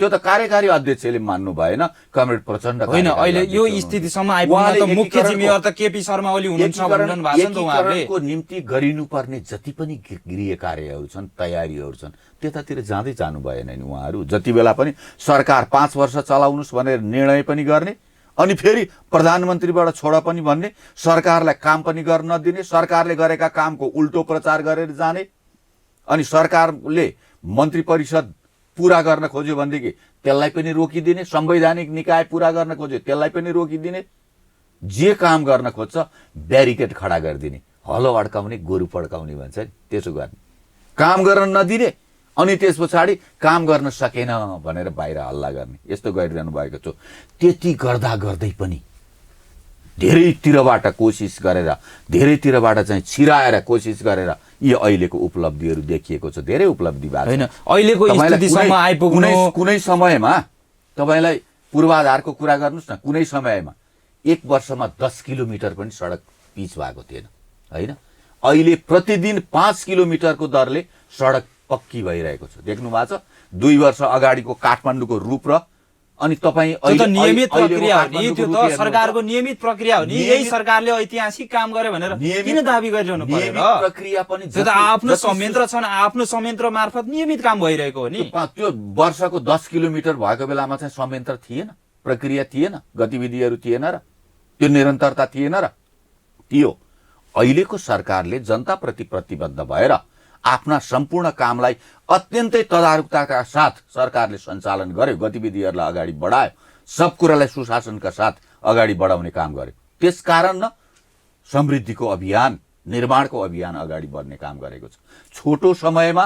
त्यो त कार्यकारी अध्यक्षले मान्नु भएन। कमरेड प्रचण्ड होइन, अहिले यो स्थितिसम्म आइपुग्न त मुख्य जिम्मेवार त केपी शर्मा ओली हुनुहुन्छ भन्नु भएको छ नि त उहाँहरूले। एकीकरणको निम्ति गरिनुपर्ने जति पनि गृह कार्यहरू छन्, तयारीहरू छन्, त्यतातिर जाँदै जानु भएन नि उहाँहरू। जति बेला पनि सरकार 5 वर्ष चलाउनुहोस् भनेर निर्णय पनि गर्ने, अनि फेरि प्रधानमन्त्रीबाट छोड पनि भन्ने, सरकारलाई काम पनि गर्न नदिने, सरकारले गरेका कामको उल्टो प्रचार गरेर जाने, अनि सरकारले मन्त्री परिषद पूरा गर्न खोज्यो भनेदेखि त्यसलाई पनि रोकिदिने, संवैधानिक निकाय पूरा गर्न खोज्यो त्यसलाई पनि रोकिदिने, जे काम गर्न खोज्छ ब्यारिकेड खडा गरिदिने, हलो अड्काउने गोरु पड्काउने भन्छ नि, त्यसो गर्ने, काम गर्न नदिने, अनि त्यस पछाडि काम गर्न सकेन भनेर बाहिर हल्ला गर्ने, यस्तो गरिरहनु भएको छ। त्यति गर्दा गर्दै पनि धेरैतिरबाट कोसिस गरेर, धेरैतिरबाट चाहिँ छिराएर कोसिस गरेर यो अहिलेको उपलब्धिहरू देखिएको छ। धेरै उपलब्धि भएको छ। होइन, अहिलेको स्थितिसम्म आइपुग्नु कुनै समयमा तपाईलाई पूर्वाधारको कुरा गर्नुस् न, कुनै समयमा 1 वर्षमा 10 किलोमिटर पनि सडक पिच भएको थिएन होइन? अहिले प्रतिदिन 5 किलोमिटरको दरले सडक पक्की भइरहेको छ। देख्नु भएको छ 2 वर्ष अगाडिको काठमाडौँको रूप र अनि तपाईँ त्यो त नियमित प्रक्रिया हो नि, त्यो त हेर्नुहोस्। सरकारको नियमित प्रक्रिया हो नि। यही सरकारले ऐतिहासिक काम गर्यो भनेर किन दाबी गरिरहनु पर्यो नियमित र? प्रक्रिया पनि त्यो त आफ्नो संयन्त्र छन्, आफ्नो संयन्त्र मार्फत नियमित काम भइरहेको हो नि। त्यो वर्षको 10 किलोमिटर भएको बेलामा चाहिँ संयन्त्र थिएन, प्रक्रिया थिएन, गतिविधिहरू थिएन र त्यो निरन्तरता थिएन र? थियो। अहिलेको सरकारले जनताप्रति प्रतिबद्ध भएर आफ्ना सम्पूर्ण कामलाई अत्यन्तै तदारुकताका साथ सरकारले सञ्चालन गर्यो, गतिविधिहरूलाई अगाडि बढायो, सब कुरालाई सुशासनका साथ अगाडि बढाउने काम गर्यो। त्यसकारण न समृद्धिको अभियान, निर्माणको अभियान अगाडि बढ्ने काम गरेको छ। छोटो समयमा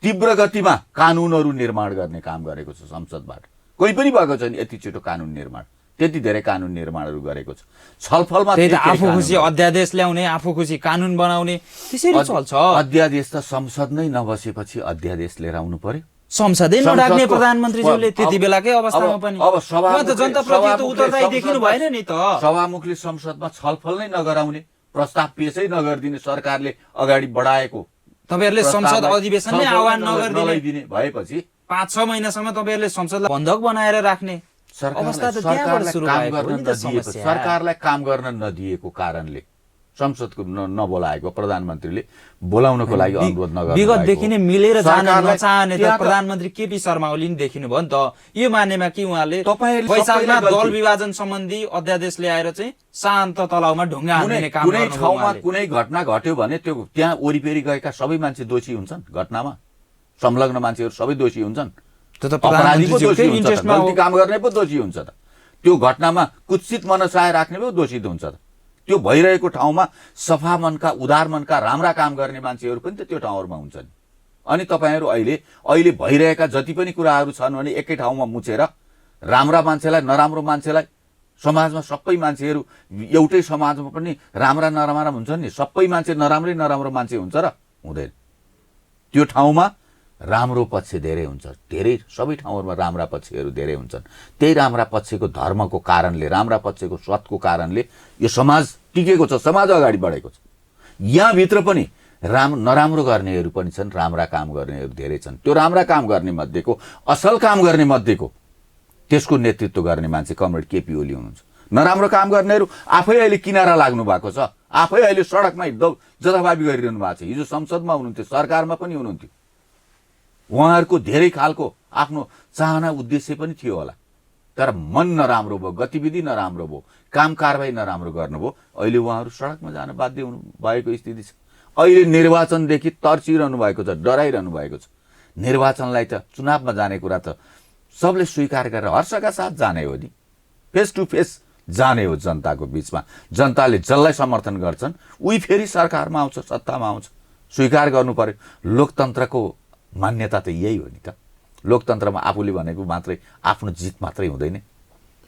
तीव्र गतिमा कानुनहरू निर्माण गर्ने काम गरेको छ संसदबाट। कोही पनि भएको छैन यति छिटो कानुन निर्माण, त्यति धेरै कानुन निर्माणहरू गरेको छ। छलफलमा त्यही त आफू खुसी अध्यादेश ल्याउने, आफू खुसी कानुन बनाउने, त्यसरी चल्छ। अध्यादेश त संसद नै नबसेपछि अध्यादेश लिएर आउनु पर्यो। संसदै नडाक्ने प्रधानमन्त्रीज्यूले त्यति बेलाकै अवस्थामा पनि अब उहाँ त जनताप्रति त उत्तरदायी देखिनु भएन नि त। सभामुखले संसदमा छलफल नै नगराउने, प्रस्ताव पेशै नगरिदिने, सरकारले अगाडि बढाएको तपाईहरुले संसद अधिवेशन नै आह्वान नगरिदिने भएपछि 5-6 महिनासम्म तपाईहरुले संसदलाई बन्धक बनाएर राख्ने अवस्था त त्यहाँबाट सुरु भएको हो नि त समस्या। सरकारलाई काम गर्न नदिएको कारणले संसदको नबोलाएको प्रधानमन्त्रीले बोलाउनको लागि अनुरोध नगर्नु विगतदेखि नै मिलेर जान नचाहने त प्रधानमन्त्री केपी शर्मा ओली नि देखिनु भयो नि त। यो मानेमा कि उहाँले वैशाखमा दल विभाजन सम्बन्धी अध्यादेश ल्याएर चाहिँ शान्त तलाउमा ढुङ्गा हान्ने काम कुनै गर्नु ठाउँमा कुनै घटना घट्यो भने त्यो त्यहाँ वरिपरि गएका सबै मान्छे दोषी हुन्छन्, घटनामा संलग्न मान्छेहरू सबै दोषी हुन्छन्। त्यो त अपराधी पो दोषी हुन्छ, इन्ट्रेस्टमा गल्ती काम गर्ने पो दोषी हुन्छ त। त्यो घटनामा कुत्सित मनसाय राख्ने पो दोषी हुन्छ त। त्यो भइरहेको ठाउँमा सफा मनका, उदार मनका, राम्रा काम गर्ने मान्छेहरू पनि त त्यो ठाउँहरूमा हुन्छन्। अनि तपाईहरू अहिले भइरहेका जति पनि कुराहरू छन् भने एकै ठाउँमा मुछेर राम्रा मान्छेलाई, नराम्रो मान्छेलाई, समाजमा सबै मान्छेहरू एउटै समाजमा पनि राम्रा नराम्रा हुन्छन् नि, सबै मान्छे नराम्रै नराम्रो मान्छे हुन्छ र? हुँदैन। त्यो ठाउँमा राम्रो पक्ष धेरै हुन्छ, धेरै सबै ठाउँहरूमा राम्रा पक्षहरू धेरै हुन्छन्। त्यही राम्रा पक्षको धर्मको कारणले, राम्रा पक्षको सतको कारणले यो समाज टिकेको छ, समाज अगाडि बढेको छ। यहाँभित्र पनि नराम्रो गर्नेहरू पनि छन्, राम्रा काम गर्नेहरू धेरै छन्। त्यो राम्रा काम गर्ने मध्येको, असल काम गर्ने मध्येको त्यसको नेतृत्व गर्ने मान्छे कमरेड केपी ओली हुनुहुन्छ। नराम्रो काम गर्नेहरू आफै अहिले किनारा लाग्नु भएको छ, आफै अहिले सडकमा जथाभावी गरिरहनु भएको छ। हिजो संसदमा हुनुहुन्थ्यो, सरकारमा पनि हुनुहुन्थ्यो। उहाँहरूको धेरै खालको आफ्नो चाहना उद्देश्य पनि थियो होला, तर मन नराम्रो भयो, गतिविधि नराम्रो भयो, काम कारबाही नराम्रो गर्नुभयो। अहिले उहाँहरू सडकमा जान बाध्य हुनु भएको स्थिति छ। अहिले निर्वाचनदेखि तर्सिरहनु भएको छ, डराइरहनु भएको छ। निर्वाचनलाई त, चुनावमा जाने कुरा त सबले स्वीकार गरेर हर्षका साथ जाने हो नि, फेस टु फेस जाने हो जनताको बिचमा। जनताले जसलाई समर्थन गर्छन् उही फेरि सरकारमा आउँछ, सत्तामा आउँछ। स्वीकार गर्नु पर्यो। लोकतन्त्रको मान्यता त यही हो नि त। लोकतन्त्रमा आफूले भनेको मात्रै आफ्नो जित मात्रै हुँदैन।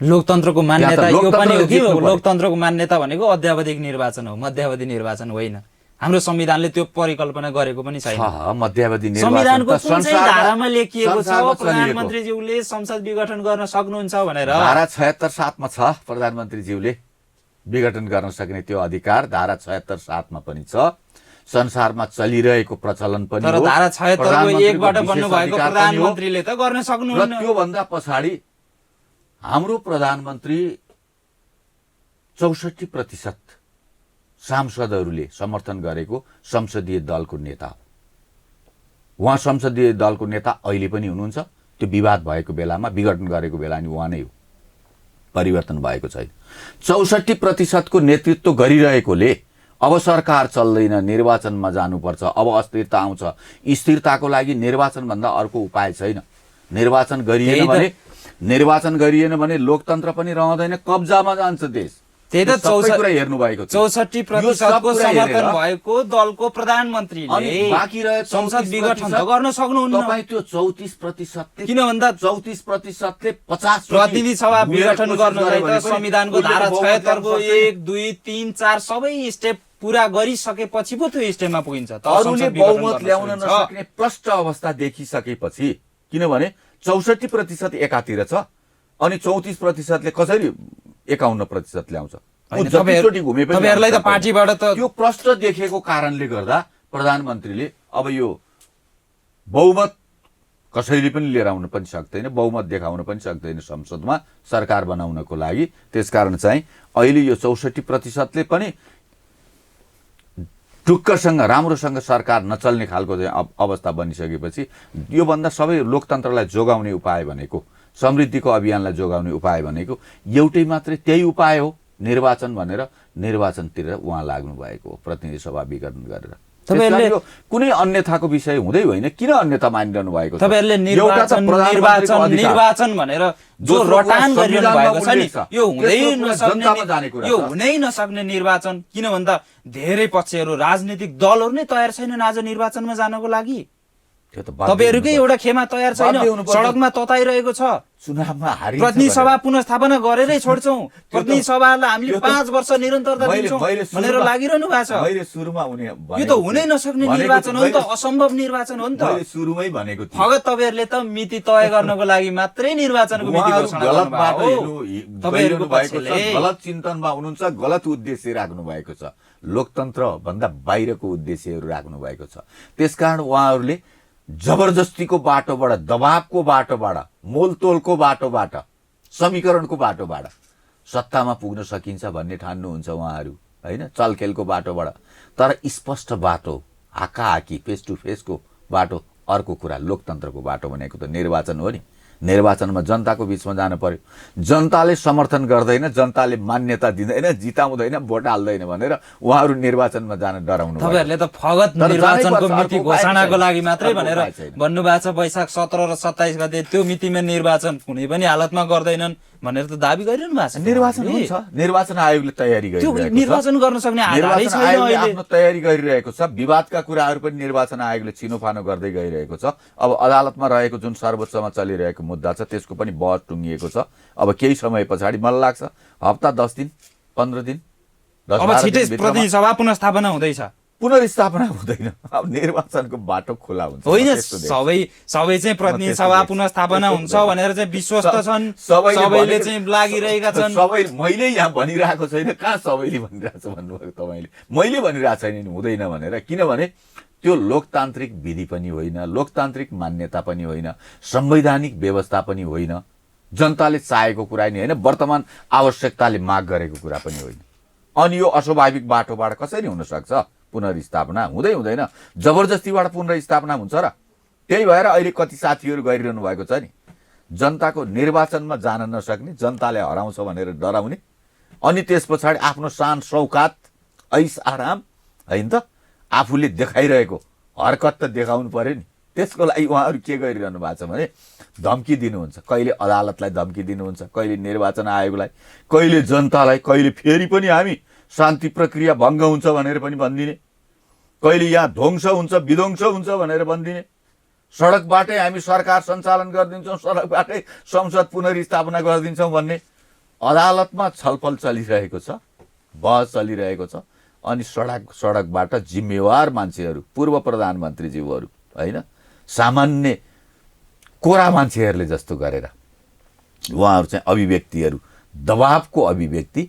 लोकतन्त्रको मान्यता यो पनि हो कि जित्नु पर्यो। लोकतन्त्रको मान्यता भनेको अध्यावधिक निर्वाचन हो, मध्यावधि निर्वाचन होइन। हाम्रो संविधानले त्यो परिकल्पना गरेको पनि छैन। मध्यावधि निर्वाचन संविधानको त कुन चाहिँ धारामा लेखिएको छ संसारमा चलिएको। प्रधानमन्त्रीज्यूले संसद विघटन गर्न सक्नुहुन्छ भनेर? धारा 76(7) छ प्रधानमन्त्रीज्यूले विघटन गर्न सक्ने त्यो अधिकार। धारा 76(7) पनि छ। संसारमा चलिरहेको प्रचलन पनि तर हो। धारा 76 को एकबाट प्रधानमन्त्रीको बन्नु भएको विशेष अधिकार पनि हो। प्रधानमन्त्रीले त गर्न र सक्नुहुन्न। त्योभन्दा पछाडि हाम्रो प्रधानमन्त्री 64% सांसदहरूले समर्थन गरेको संसदीय दलको नेता हो। उहाँ संसदीय दलको नेता अहिले पनि हुनुहुन्छ। त्यो विवाद भएको बेलामा, विघटन गरेको बेला नि उहाँ नै हो, परिवर्तन भएको छैन। 64% को नेतृत्व गरिरहेकोले अब सरकार चल्दैन, निर्वाचनमा जानुपर्छ, अब अस्थिरता आउँछ। स्थिरताको लागि निर्वाचनभन्दा अर्को उपाय छैन। निर्वाचन गरिएन भने लोकतन्त्र पनि रहँदैन, कब्जामा जान्छ देश। त्यही त सबै कुरा हेर्नु भएको छ। 64% को समर्थन भएको दलको प्रधानमन्त्रीले अनि बाँकी रहेको संसद विघटन त गर्न सक्नुहुन्न। तपाईँ त्यो 34% किन भन्दा 34%ले 50 प्रतिनिधि सभा विघटन गर्नलाई त संविधानको धारा 76 को 1, 2, 3, 4 सबै स्टेप पूरा गरिसकेपछि पो त्यो स्टेपमा पुगिन्छ। अरूले बहुमत ल्याउन नसक्ने प्रष्ट अवस्था देखिसकेपछि, किनभने 64% एकातिर छ अनि 34%ले कसरी 51% ल्याउँछ? तपाईहरुलाई त पार्टीबाट त त्यो प्रष्ट देखेको कारणले गर्दा प्रधानमन्त्रीले अब यो बहुमत कसैले पनि लिएर आउन पनि सक्दैन, बहुमत देखाउन पनि सक्दैन संसदमा सरकार बनाउनको लागि। त्यसकारण चाहिँ अहिले यो 64%ले पनि ढुक्कसँग राम्रोसँग सरकार नचल्ने खालको अवस्था बनिसकेपछि योभन्दा सबै लोकतन्त्रलाई जोगाउने उपाय भनेको, समृद्धिको अभियानलाई जोगाउने उपाय भनेको एउटै मात्रै त्यही उपाय हो, निर्वाचन भनेर निर्वाचनतिर उहाँ लाग्नु भएको हो, प्रतिनिधि सभा विघटन गरेर। तपाईहरुले कुनै अन्यथाको विषय हुँदै होइन, किन अन्यथा मानिरहनु भएको छ? तपाईहरुले निर्वाचन भनेर जो रटान गरिरहनु भएको छ नि, यो हुनै नसक्ने निर्वाचन। किन भन्दा धेरै पक्षहरू, राजनीतिक दलहरू नै तयार छैनन् आज निर्वाचनमा जानको लागि। तपाईहरुकै एउटा खेमा तयार छैन, सडकमा तताइरहेको छ। चुनावमा हारिन्छ प्रतिनिधि सभा पुनर्स्थापना गरेरै छोड्छौं, प्रतिनिधि सभालाई हामीले 5 वर्ष निरन्तरता दिन्छौं भनेर लागिरहनु भएको छ। मैले सुरुमा यो त हुनै नसक्ने निर्वाचन हो नि त, असम्भव निर्वाचन हो नि त। मैले सुरुमै भनेको थिएँ, फगत तपाईहरुले त मिति तय गर्नको लागि मात्रै निर्वाचनको मिति घोषणा गलत बाटो तपाईहरुको भएको छ, गलत चिन्तनमा हुनुहुन्छ, गलत उद्देश्य राख्नु भएको छ, लोकतन्त्र भन्दा बाहिरको उद्देश्यहरू राख्नु भएको छ। त्यसकारण उहाँहरूले जबरजस्तीको बाटोबाट, दबावको बाटोबाट, मोलतोलको बाटोबाट, समीकरणको बाटोबाट सत्तामा पुग्न सकिन्छ भन्ने ठान्नुहुन्छ उहाँहरू, होइन? चलखेलको बाटोबाट। तर स्पष्ट बाटो, हाकाहाकी, फेस टु फेसको बाटो अर्को कुरा। लोकतन्त्रको बाटो भनेको त निर्वाचन हो नि। निर्वाचनमा जनताको बीचमा जानु पर्यो। जनताले समर्थन गर्दैन, जनताले मान्यता दिँदैन, जिताउँदैन, भोट हाल्दैन भनेर उहाँहरू निर्वाचनमा जान डराउनु। तपाईहरुले त फगत निर्वाचनको मिति घोषणाको लागि मात्रै भनेर भन्नुभएको छ। वैशाख 17 र 27 गते त्यो मितिमा निर्वाचन कुनै पनि हालतमा गर्दैनन् भनेर त दाबी गरिरहनु भएको छ। निर्वाचन हुन्छ, निर्वाचन आयोगले तयारी गरिरहेको छ। निर्वाचन गर्न सक्ने आधारै छैन अहिले। आफ्नो तयारी गरिरहेको छ। विवादका कुराहरू पनि निर्वाचन आयोगले छिनोफानो गर्दै गइरहेको छ। अब अदालतमा रहेको जुन सर्वोच्चमा चलिरहेको मुद्दा छ त्यसको पनि बहस टुङ्गिएको छ। अब केही समय पछाडि मलाई लाग्छ हप्ता 10 दिन 15 दिन अब छिटै प्रतिनिधि सभा पुनर्स्थापना हुँदैछ। पुनर्स्थापना हुँदैन, अब निर्वाचनको बाटो खुला हुन्छ। होइन, त्यस्तो देख्छु। सबै चाहिँ प्रतिनिधि त्यस्तो सभा देख्छु। पुनर्स्थापना त्यस्तो हुन्छ हुँदैन। भनेर चाहिँ विश्वस्त छन्, सबैले सबैले भनेको- चाहिँ लागिरहेका छन्। सबै मैले यहाँ भनिरहेको छैन, कहाँ सबैले भनिरहेको छ भन्नुभयो तपाईँले। मैले भनिरहेको छैन नि हुँदैन भनेर, किनभने त्यो लोकतान्त्रिक विधि पनि होइन, लोकतान्त्रिक मान्यता पनि होइन, संवैधानिक व्यवस्था पनि होइन, जनताले चाहेको कुरा नि होइन, वर्तमान आवश्यकताले माग गरेको कुरा पनि होइन। अनि यो अस्वाभाविक बाटोबाट कसरी हुन सक्छ पुनर्स्थापना? हुँदैन। जबरजस्तीबाट पुनर्स्थापना हुन्छ र? त्यही भएर अहिले कति साथीहरू गरिरहनु भएको छ नि, जनताको निर्वाचनमा जान नसक्ने, जनताले हराउँछ भनेर डराउने, अनि त्यस पछाडि आफ्नो शान सौकात ऐस आराम होइन त आफूले देखाइरहेको हरकत त देखाउनु पर्यो नि। त्यसको लागि उहाँहरू के गरिरहनु भएको छ भने धम्की दिनुहुन्छ, कहिले अदालतलाई धम्की दिनुहुन्छ, कहिले निर्वाचन आयोगलाई, कहिले जनतालाई, कहिले फेरि पनि हामी शान्ति प्रक्रिया भङ्ग हुन्छ भनेर पनि भनिदिने, कहिले यहाँ ध्वंस हुन्छ विध्वंस हुन्छ भनेर भनिदिने, सडकबाटै हामी सरकार सञ्चालन गरिदिन्छौँ, सडकबाटै संसद पुनर्स्थापना गरिदिन्छौँ भन्ने। अदालतमा छलफल चलिरहेको छ, बहस चलिरहेको छ, अनि सडकबाट जिम्मेवार मान्छेहरू, पूर्व प्रधानमन्त्रीज्यूहरू होइन, सामान्य कोरा मान्छेहरूले जस्तो गरेर उहाँहरू चाहिँ अभिव्यक्तिहरू, दबावको अभिव्यक्ति,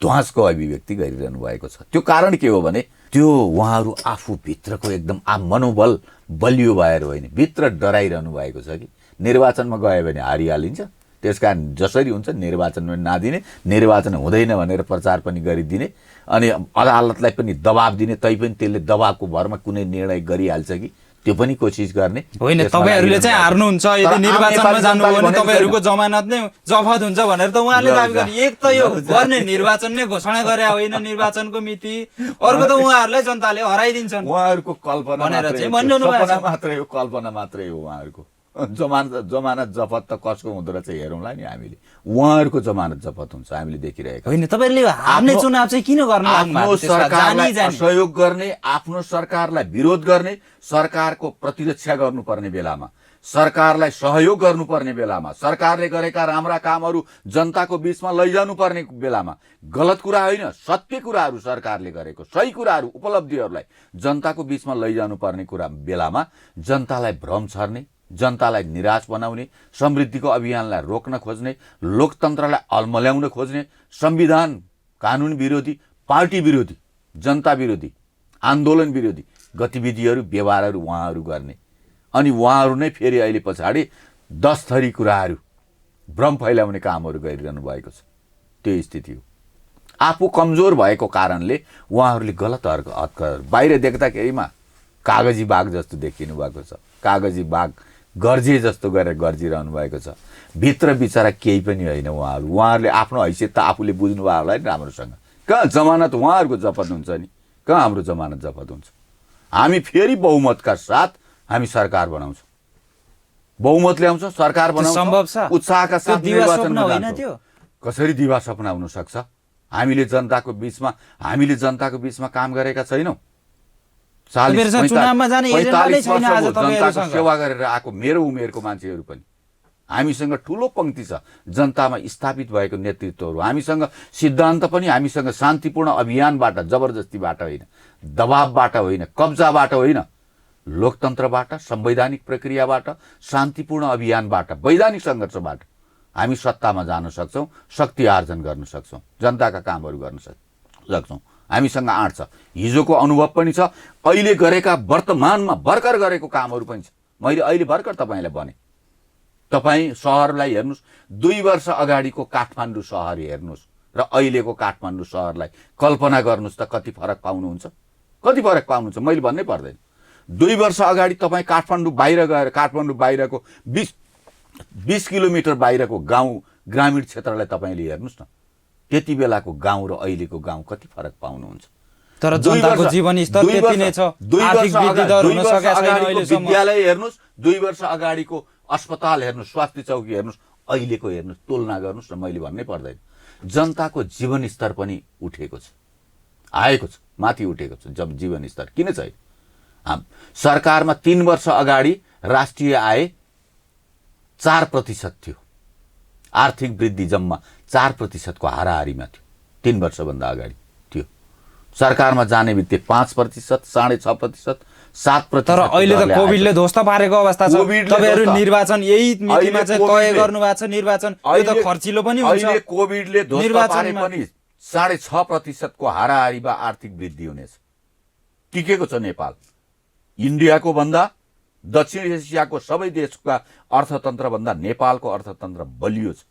ध्वासको अभिव्यक्ति गरिरहनु भएको छ। त्यो कारण के हो भने त्यो उहाँहरू आफूभित्रको एकदम मनोबल बलियो भएर होइन, भित्र डराइरहनु भएको छ कि निर्वाचनमा गयो भने हारिहालिन्छ, त्यसकारण जसरी हुन्छ निर्वाचनमा नदिने, निर्वाचन हुँदैन भनेर प्रचार पनि गरिदिने, अनि अदालतलाई पनि दबाब दिने, तैपनि त्यसले दबाबको भरमा कुनै निर्णय गरिहाल्छ कि त्यो पनि कोसिस गर्ने। होइन, तपाईँहरूले चाहिँ हार्नुहुन्छ, यदि निर्वाचनमा जानुभयो भने तपाईँहरूको जमानत नै जफत हुन्छ भनेर त उहाँले दाबी गरे। एक त यो गर्ने निर्वाचन नै घोषणा गरे होइन, निर्वाचनको मिति, अर्को त उहाँहरूलाई जनताले हराइदिन्छन् उहाँहरूको कल्पना भनेर मात्रै चाहिँ हो, भनिरहनु भएको छ। सपना मात्रै हो, कल्पना मात्रै हो उहाँहरूको। जमानत जफत त कसको हुँदो रहेछ हेरौँला नि हामीले। उहाँहरूको जमानत जफत हुन्छ हामीले देखिरहेको। होइन, तपाईँहरूले हार्ने चुनाव चाहिँ किन गर्नु आफ्नो सरकारलाई सहयोग गर्ने, आफ्नो सरकारलाई विरोध गर्ने, सरकारको प्रतिरक्षा गर्नुपर्ने बेलामा, सरकारलाई सहयोग गर्नुपर्ने बेलामा, सरकारले गरेका राम्रा कामहरू जनताको बीचमा लैजानु पर्ने बेलामा, गलत कुरा होइन सत्य कुराहरू सरकारले गरेको सही कुराहरू उपलब्धिहरूलाई जनताको बीचमा लैजानु पर्ने कुरा बेलामा जनतालाई भ्रम छर्ने, जनतालाई निराश बनाउने, समृद्धिको अभियानलाई रोक्न खोज्ने, लोकतन्त्रलाई अल्मल्याउन खोज्ने, संविधान कानुन विरोधी, पार्टी विरोधी, जनता विरोधी, आन्दोलन विरोधी गतिविधिहरू व्यवहारहरू उहाँहरू गर्ने, अनि उहाँहरू नै फेरि अहिले पछाडि 10 थरी कुराहरू भ्रम फैलाउने कामहरू गरिरहनु भएको छ। त्यो स्थिति हो। आफू कमजोर भएको कारणले उहाँहरूले गलत हरकत बाहिर देख्दाखेरिमा कागजी बाघ जस्तो देखिनु भएको छ, कागजी बाघ गर्जे जस्तो गरेर गर्जिरहनु भएको छ। भित्र बिचरा केही पनि होइन उहाँहरूले आफ्नो हैसियत त आफूले बुझ्नु भयो होला नि राम्रोसँग। कहाँ जमानत उहाँहरूको जफत हुन्छ नि, कहाँ हाम्रो जमानत जफत हुन्छ? हामी फेरि बहुमतका साथ हामी सरकार बनाउँछौँ, बहुमत ल्याउँछौँ, सरकार बनाउँछौँ, उत्साहका साथ निर्वाचनमा जान्छौँ। कसरी दिवा सपना हुन सक्छ? हामीले जनताको बीचमा काम गरेका छैनौँ। 45 जनताको सेवा गरेर आएको मेरो उमेरको मान्छेहरू पनि हामीसँग ठुलो पंक्ति छ। जनतामा स्थापित भएको नेतृत्वहरू हामीसँग, सिद्धान्त पनि हामीसँग शान्तिपूर्ण अभियानबाट, जबरजस्तीबाट होइन, दबावबाट होइन, कब्जाबाट होइन, लोकतन्त्रबाट, संवैधानिक प्रक्रियाबाट, शान्तिपूर्ण अभियानबाट, वैधानिक सङ्घर्षबाट हामी सत्तामा जान सक्छौँ, शक्ति आर्जन गर्न सक्छौँ, जनताका कामहरू गर्न सक्छौँ। हामीसँग आँट छ, हिजोको अनुभव पनि छ, अहिले गरेका वर्तमानमा भर्खर गरेको कामहरू पनि छ। मैले अहिले भर्खर तपाईँलाई भने, तपाईँ सहरलाई हेर्नुहोस्, 2 वर्ष अगाडिको काठमाडौँ सहर हेर्नुहोस् र अहिलेको काठमाडौँ सहरलाई कल्पना गर्नुहोस् त कति फरक पाउनुहुन्छ? कति फरक पाउनुहुन्छ मैले भन्नै पर्दैन। 2 वर्ष अगाडि तपाईँ काठमाडौँ बाहिर गएर, काठमाडौँ बाहिरको 20 किलोमिटर बाहिरको गाउँ, ग्रामीण क्षेत्रलाई तपाईँले हेर्नुहोस् न, त्यति बेलाको गाउँ र अहिलेको गाउँ कति फरक पाउनुहुन्छ? तर जनताको जीवनस्तर त्यति नै छ, आर्थिक वृद्धि दर हुन सकेको छैन अहिलेसम्म। विद्यालय हेर्नुहोस्, 2 वर्ष अगाडिको अस्पताल हेर्नुहोस्, स्वास्थ्य चौकी हेर्नुहोस्, अहिलेको हेर्नुहोस्, तुलना गर्नुहोस् न, मैले भन्नै पर्दैन। जनताको जीवनस्तर पनि उठेको छ, आएको छ, माथि उठेको छ जीवनस्तर। किन चाहिँ सरकारमा 3 वर्ष अगाडि राष्ट्रिय आय 4% थियो, आर्थिक वृद्धि जम्मा 4% को हाराहारीमा थियो, 3 वर्षभन्दा अगाडि थियो। सरकारमा जाने बित्तिकै 5%, 6.5%, 7%। तर अहिले त कोभिडले ध्वस्त पारेको अवस्था छ। तपाईहरु निर्वाचन यही मितिमा चाहिँ तय गर्नु भएको छ। निर्वाचन यो त खर्चिलो पनि हुन्छ। अहिले कोभिडले ध्वस्त पारे पनि 6.5% को हाराहारीमा आर्थिक वृद्धि हुनेछ। टिकेको छ नेपाल। इन्डियाको भन्दा दक्षिण एसियाको सबै देशका अर्थतन्त्र भन्दा नेपालको अर्थतन्त्र बलियो छ।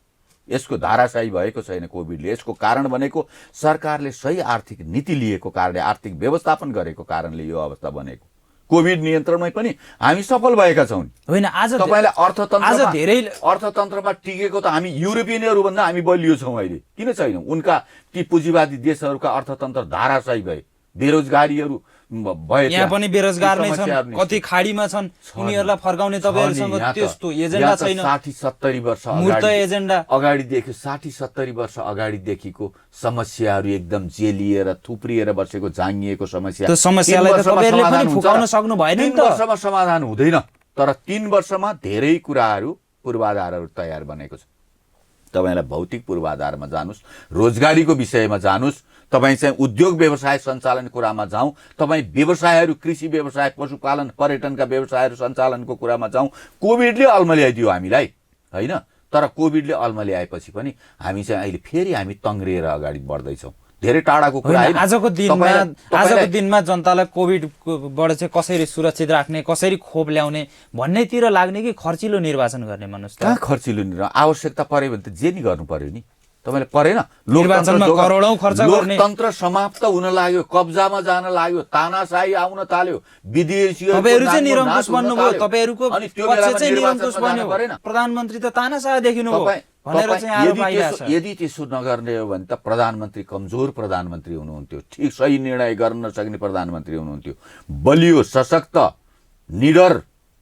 यसको धाराशाही भएको छैन कोभिडले। यसको कारण भनेको सरकारले सही आर्थिक नीति लिएको कारणले, आर्थिक व्यवस्थापन गरेको कारणले यो अवस्था बनेको। कोभिड नियन्त्रणमै पनि हामी सफल भएका छौँ। होइन, आज तपाईलाई धेरै अर्थतन्त्रमा टिकेको त हामी युरोपियनहरू भन्दा हामी बलियो छौँ अहिले। किन छैन? उनका ती पुँजीवादी देशहरूका अर्थतन्त्र धाराशाही भए, बेरोजगारीहरू भए, यहाँ पनि बेरोजगार नै छन्, कति खाडीमा छन्, उनीहरूलाई फर्काउने तपाईहरुसँग त्यस्तो एजेन्डा छैन। 60-70 वर्ष मूर्त एजेन्डा अगाडिदेखि 60-70 वर्ष अगाडिदेखिको समस्याहरू एकदम जेलिएर थुप्रिएर बसेको झाङ्गिएको समस्या, त्यो समस्यालाई त तपाईहरुले पनि फुकाउन सक्नु भएन नि त। 3 वर्षमा समाधान हुँदैन, तर 3 वर्षमा धेरै कुराहरू पूर्वाधारहरू तयार बनेको छ। तपाईलाई भौतिक पूर्वाधारमा जानुस्, रोजगारीको विषयमा जानुस्, तपाईँ चाहिँ उद्योग व्यवसाय सञ्चालन कुरामा जाउँ, तपाईँ व्यवसायहरू, कृषि व्यवसाय, पशुपालन, पर्यटनका व्यवसायहरू सञ्चालनको कुरामा जाउँ। कोभिडले अल्मल्याइदियो हामीलाई, होइन? तर कोभिडले अल्मल्याएपछि पनि हामी चाहिँ अहिले फेरि हामी तङ्ग्रिएर अगाडि बढ्दैछौँ। धेरै टाढाको कुरा होइन। आजको दिनमा जनतालाई कोभिडबाट चाहिँ कसरी सुरक्षित राख्ने, कसरी खोप ल्याउने भन्नेतिर लाग्ने कि खर्चिलो निर्वाचन गर्ने? भन्नुहोस् त। कहाँ खर्चिलो आवश्यकता पर्यो भने त जे नि गर्नु पर्यो नि। तपाईलाई परेन? निर्वाचनमा करोडौं खर्च गर्ने। लोकतन्त्र समाप्त हुन लाग्यो, कब्जामा जान लाग्यो, तानाशाही आउन थाल्यो, विदेशीहरू तपाईहरु चाहिँ निरङ्कुश बन्नुभयो, तपाईहरुको पक्ष चाहिँ निरङ्कुश बन्यो, प्रधानमन्त्री त तानाशाह देखिनु भयो भनेर चाहिँ आरोप आइरहेछ। यदि त्यसो नगर्ने हो भने त प्रधानमन्त्री कमजोर प्रधानमन्त्री हुनुहुन्थ्यो, ठिक सही निर्णय गर्न नसक्ने प्रधानमन्त्री हुनुहुन्थ्यो। बलियो, सशक्त, निडर,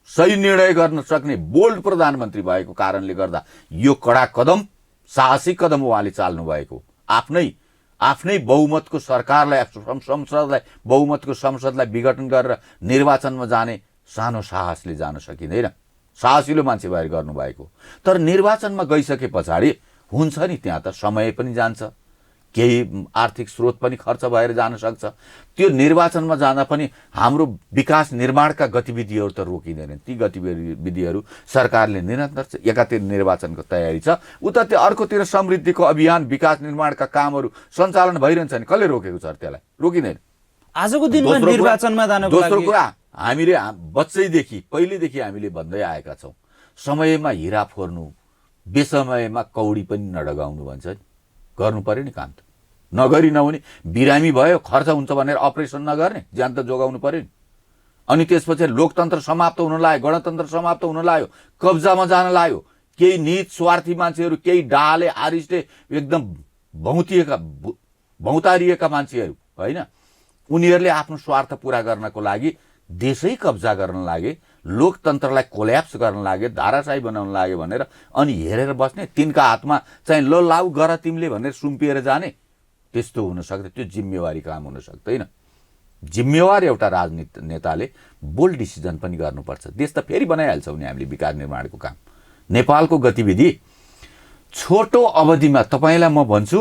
सही निर्णय गर्न सक्ने बोल्ड प्रधानमन्त्री भएको कारणले गर्दा यो कडा कदम, साहसिक कदम उहाँले चाल्नु भएको। आफ्नै बहुमतको सरकारलाई, संसदलाई, बहुमतको संसदलाई विघटन गरेर निर्वाचनमा जाने सानो साहसले जान सकिँदैन। साहसिलो मान्छे भएर गर्नुभएको। तर निर्वाचनमा गइसके पछाडि हुन्छ नि, त्यहाँ त समय पनि जान्छ, केही आर्थिक स्रोत पनि खर्च भएर जान सक्छ। त्यो निर्वाचनमा जाँदा पनि हाम्रो विकास निर्माणका गतिविधिहरू त रोकिँदैनन्। ती गतिविधिहरू सरकारले निरन्तर, एकातिर निर्वाचनको तयारी छ, उतातिर अर्कोतिर समृद्धिको अभियान, विकास निर्माणका कामहरू सञ्चालन भइरहन्छ नि, कसले रोकेको छ त्यसलाई? रोकिँदैन। आजको दिनमा निर्वाचनमा जानको लागि दोस्रो कुरा, हामीले बच्चैदेखि पहिलेदेखि हामीले भन्दै आएका छौँ, समयमा हिरा फोर्नु, बेसमयमा कौडी पनि नडगाउनु भन्छ नि। गर्नु पर्यो नि काम त। नगरी नहुने, बिरामी भयो, खर्च हुन्छ भनेर अपरेसन नगर्ने, ज्यान त जोगाउनु पर्यो नि। अनि त्यसपछि लोकतन्त्र समाप्त हुन लाग्यो, गणतन्त्र समाप्त हुन लाग्यो, कब्जामा जान लाग्यो। केही निज स्वार्थी मान्छेहरू, केही डाले आरिस्टे एकदम भौतारिएका मान्छेहरू, होइन, उनीहरूले आफ्नो स्वार्थ पूरा गर्नको लागि देशै कब्जा गर्न लागे, लोकतन्त्रलाई कोल्याप्स गर्न लागे, धाराशाही बनाउन लागे भनेर अनि हेरेर बस्ने, तिनका हातमा चाहिँ ल लाउ गर तिमीले भनेर सुम्पिएर जाने, त्यस्तो हुन सक्दैन। त्यो जिम्मेवारी काम हुन सक्दैन। जिम्मेवार एउटा राजनीति नेताले बोल्ड डिसिजन पनि गर्नुपर्छ। देश त फेरि बनाइहाल्छौँ नि हामीले विकास निर्माणको काम। नेपालको गतिविधि छोटो अवधिमा, तपाईँलाई म भन्छु,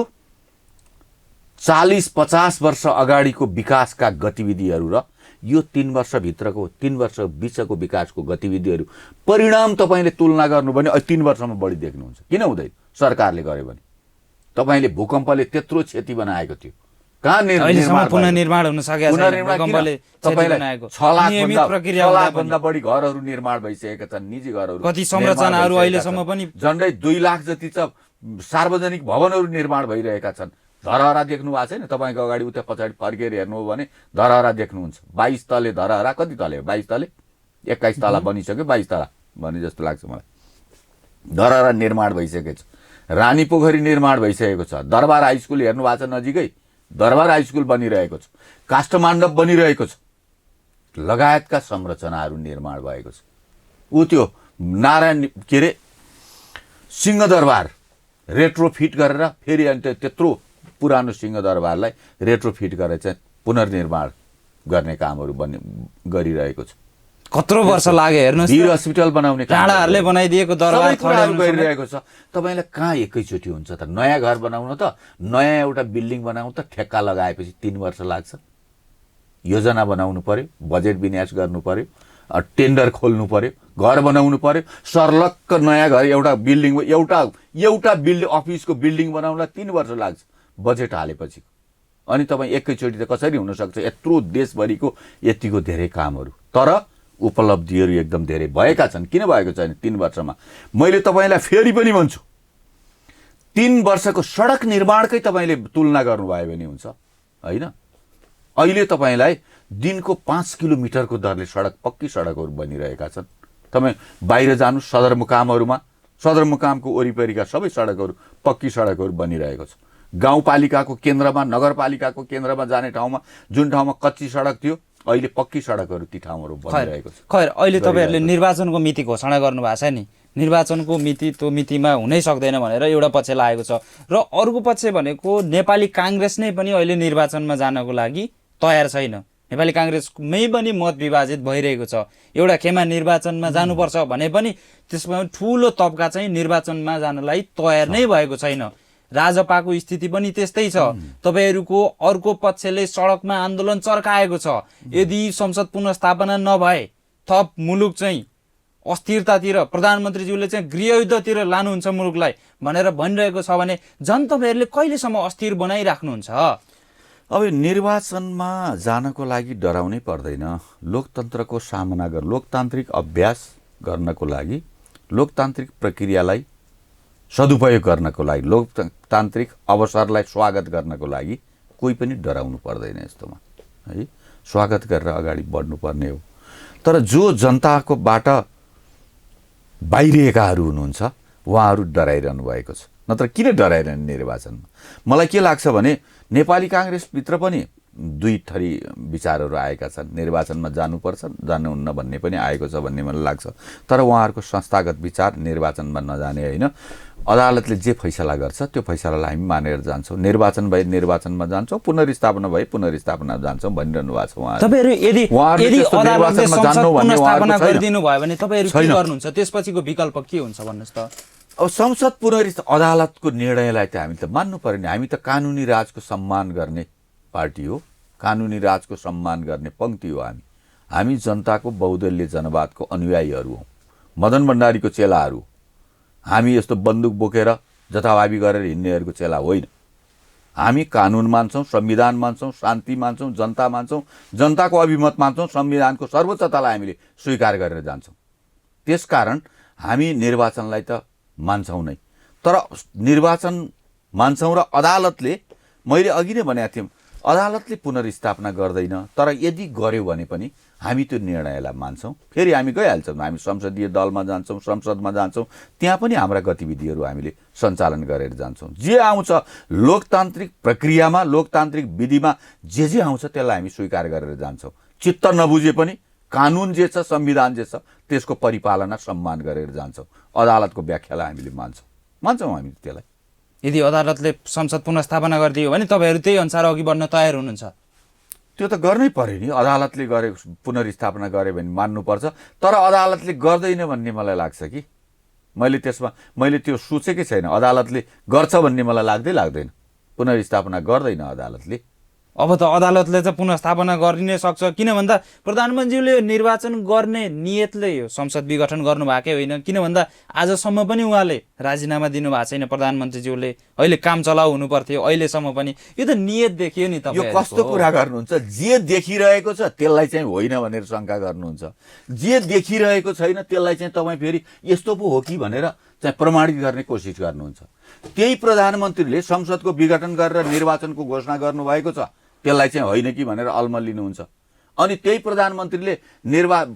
40-50 वर्ष अगाडिको विकासका गतिविधिहरू र यो 3 वर्षभित्रको, 3 वर्ष बिचको विकासको गतिविधिहरू परिणाम तपाईँले तुलना गर्नु भने 3 वर्षमा बढी देख्नुहुन्छ। किन हुँदैन? सरकारले गर्यो भने। तपाईँले भूकम्पले त्यत्रो क्षति बनाएको थियो, कहाँ पुनर्निर्माण हुन सकेको छैन। भूकम्पले क्षति बनाएको 6 लाखभन्दा बढी घरहरू निर्माण भइसकेका छन्, निजी घरहरू। कति संरचनाहरू अहिलेसम्म पनि झन्डै 2 लाख जति त सार्वजनिक भवनहरू निर्माण भइरहेका छन्। धरहरा देख्नु भएको छैन? तपाईँको अगाडि उता पछाडि फर्केर हेर्नु हो भने धरहरा देख्नुहुन्छ। 22 तले धरहरा, कति तले? 22 तले, 21 तला बनिसक्यो, 22 तला भने जस्तो लाग्छ मलाई। धरहरा निर्माण भइसकेको छ, रानी पोखरी निर्माण भइसकेको छ, दरबार हाई स्कुल हेर्नु भएको छ नजिकै, दरबार हाई स्कुल बनिरहेको छ, काष्ठमण्डप बनिरहेको छ, लगायतका संरचनाहरू निर्माण भएको छ। ऊ त्यो नारायण के अरे सिंहदरबार रेट्रोफिट गरेर फेरि अनि त्यत्रो पुरानो सिंहदरबारलाई रेट्रोफिट गरेर चाहिँ पुनर्निर्माण गर्ने कामहरू गरिरहेको छ। कत्रो वर्ष लाग्यो हेर्नुहोस् वीर हस्पिटल बनाउने काम राणाहरूले बनाइदिएको दरबार सबै कुराहरू खडाउनु गरिरहेको छ। तपाईँलाई कहाँ एकैचोटि हुन्छ त? नयाँ घर बनाउन त, नयाँ एउटा बिल्डिङ बनाउन त ठेक्का लगाएपछि 3 वर्ष लाग्छ। योजना बनाउनु पर्यो, बजेट विन्यास गर्नु पर्यो, टेन्डर खोल्नु पर्यो, घर बनाउनु पर्यो, सर्लक्क नयाँ घर एउटा बिल्डिङ एउटा बिल्डिङ अफिसको बिल्डिङ बनाउनलाई 3 वर्ष लाग्छ बजेट हालेपछि। अनि तपाईँ एकैचोटि त कसरी हुनसक्छ? यत्रो देशभरिको यतिको धेरै कामहरू, तर उपलब्धिहरू एकदम धेरै भएका छन्। किन भएको छैन 3 वर्षमा? मैले तपाईँलाई फेरि पनि भन्छु, 3 वर्षको सडक निर्माणकै तपाईँले तुलना गर्नुभयो भने हुन्छ होइन। अहिले तपाईँलाई दिनको 5 किलोमिटरको दरले पक्की सडकहरू बनिरहेका छन्। तपाईँ बाहिर जानु सदरमुकामहरूमा, सदरमुकामको वरिपरिका सबै सडकहरू पक्की सडकहरू बनिरहेको छ। गाउँपालिकाको केन्द्रमा, नगरपालिकाको केन्द्रमा जाने ठाउँमा जुन ठाउँमा कच्ची सडक थियो अहिले पक्की सडकहरू ती ठाउँहरू बनिरहेको छ। खैर अहिले तपाईँहरूले निर्वाचनको मिति घोषणा गर्नुभएको छ नि, निर्वाचनको मिति त्यो मितिमा हुनै सक्दैन भनेर एउटा पक्ष लागेको छ र अर्को पक्ष भनेको नेपाली काङ्ग्रेस नै पनि अहिले निर्वाचनमा जानको लागि तयार छैन। नेपाली काङ्ग्रेसमै पनि मत विभाजित भइरहेको छ। एउटा खेमा निर्वाचनमा जानुपर्छ भने पनि त्यसमा ठुलो तबका चाहिँ निर्वाचनमा जानलाई तयार नै भएको छैन। राजपाको स्थिति पनि त्यस्तै छ। तपाईँहरूको अर्को पक्षले सडकमा आन्दोलन चर्काएको छ। यदि संसद पुनर्स्थापना नभए थप मुलुक चाहिँ अस्थिरतातिर, प्रधानमन्त्रीज्यूले चाहिँ गृहयुद्धतिर लानुहुन्छ मुलुकलाई भनेर भनिरहेको छ भने झन् तपाईँहरूले कहिलेसम्म अस्थिर बनाइराख्नुहुन्छ? अब निर्वाचनमा जानको लागि डराउनै पर्दैन। लोकतन्त्रको सामना लोकतान्त्रिक अभ्यास गर्नको लागि, लोकतान्त्रिक प्रक्रियालाई सदुपयोग गर्नको लागि, लोकतान्त्रिक अवसरलाई स्वागत गर्नको लागि कोही पनि डराउनु पर्दैन यस्तोमा है। स्वागत गरेर अगाडि बढ्नुपर्ने हो। तर जो जनताको बाट बाहिरिएकाहरू हुनुहुन्छ उहाँहरू डराइरहनु भएको छ। नत्र किन डराइरहने निर्वाचनमा? मलाई के लाग्छ भने नेपाली काङ्ग्रेसभित्र पनि 2 थरी विचारहरू आएका छन्। निर्वाचनमा जानुपर्छ, जानुहुन्न भन्ने पनि आएको छ भन्ने मलाई लाग्छ। तर उहाँहरूको संस्थागत विचार निर्वाचनमा नजाने होइन। अदालतले जे फैसला गर्छ त्यो फैसलालाई हामी मानेर जान्छौँ। निर्वाचन भए निर्वाचनमा जान्छौँ, पुनर्स्थापना भए पुनर्स्थापना जान्छौँ भनिरहनु भएको छ उहाँहरू। तपाईँहरू यदि अदालतले संसद पुनर्स्थापना गरिदिनु भयो भने तपाईँहरू के गर्नुहुन्छ? त्यसपछिको विकल्प के हुन्छ भन्नुहोस् त? अब संसद अदालतको निर्णयलाई त हामी त मान्नु पर्यो नि। हामी त कानुनी राजको सम्मान गर्ने पार्टी हो, कानुनी राजको सम्मान गर्ने पङ्क्ति हो। हामी जनताको बहुदलीय जनवादको अनुयायीहरू हौँ, मदन भण्डारीको चेलाहरू। हामी यस्तो बन्दुक बोकेर जथाभावी गरेर हिँड्नेहरूको चेला होइन। हामी कानुन मान्छौँ, संविधान मान्छौँ, शान्ति मान्छौँ, जनता मान्छौँ, जनताको अभिमत मान्छौँ, संविधानको सर्वोच्चतालाई हामीले स्वीकार गरेर जान्छौँ। त्यसकारण हामी निर्वाचनलाई त मान्छौँ नै। तर निर्वाचन मान्छौँ र अदालतले, मैले अघि नै भनेको थिएँ, अदालतले पुनर्स्थापना गर्दैन। तर यदि गर्यो भने पनि हामी त्यो निर्णयलाई मान्छौँ। फेरि हामी गइहाल्छौँ, हामी संसदीय दलमा जान्छौँ, संसदमा जान्छौँ, त्यहाँ पनि हाम्रा गतिविधिहरू हामीले सञ्चालन गरेर जान्छौँ। जे आउँछ लोकतान्त्रिक प्रक्रियामा, लोकतान्त्रिक विधिमा जे आउँछ त्यसलाई हामी स्वीकार गरेर जान्छौँ। चित्त नबुझे पनि कानुन जे छ, संविधान जे छ त्यसको परिपालना सम्मान गरेर जान्छौँ। अदालतको व्याख्यालाई हामीले मान्छौँ हामी त्यसलाई। यदि अदालतले संसद पुनर्स्थापना गरिदियो भने तपाईँहरू त्यही अनुसार अघि बढ्न तयार हुनुहुन्छ? त्यो त गर्नै पर्यो नि। अदालतले पुनर्स्थापना गरे भने मान्नुपर्छ। तर अदालतले गर्दैन भन्ने मलाई लाग्छ कि मैले त्यो सोचेकै छैन। अदालतले गर्छ भन्ने मलाई लाग्दैन। पुनर्स्थापना गर्दैन अदालतले। अब त अदालतले चाहिँ पुनर्स्थापना गरिनै सक्छ। किन भन्दा प्रधानमन्त्रीले निर्वाचन गर्ने नियतले यो संसद विघटन गर्नुभएकै होइन। किन भन्दा आजसम्म पनि उहाँले राजीनामा दिनुभएको छैन प्रधानमन्त्रीज्यूले। अहिले काम चलाउ हुनु पर्थ्यो अहिलेसम्म पनि। यो त नियत देखियो नि। यो कस्तो कुरा गर्नुहुन्छ? जे देखिरहेको छ त्यसलाई चाहिँ होइन भनेर शङ्का गर्नुहुन्छ। जे देखिरहेको छैन त्यसलाई चाहिँ तपाईँ फेरि यस्तो पो हो कि भनेर चाहिँ प्रमाणित गर्ने कोसिस गर्नुहुन्छ। त्यही प्रधानमन्त्रीले संसदको विघटन गरेर निर्वाचनको घोषणा गर्नुभएको छ, त्यसलाई चाहिँ होइन कि भनेर अल्मलिनुहुन्छ। अनि त्यही प्रधानमन्त्रीले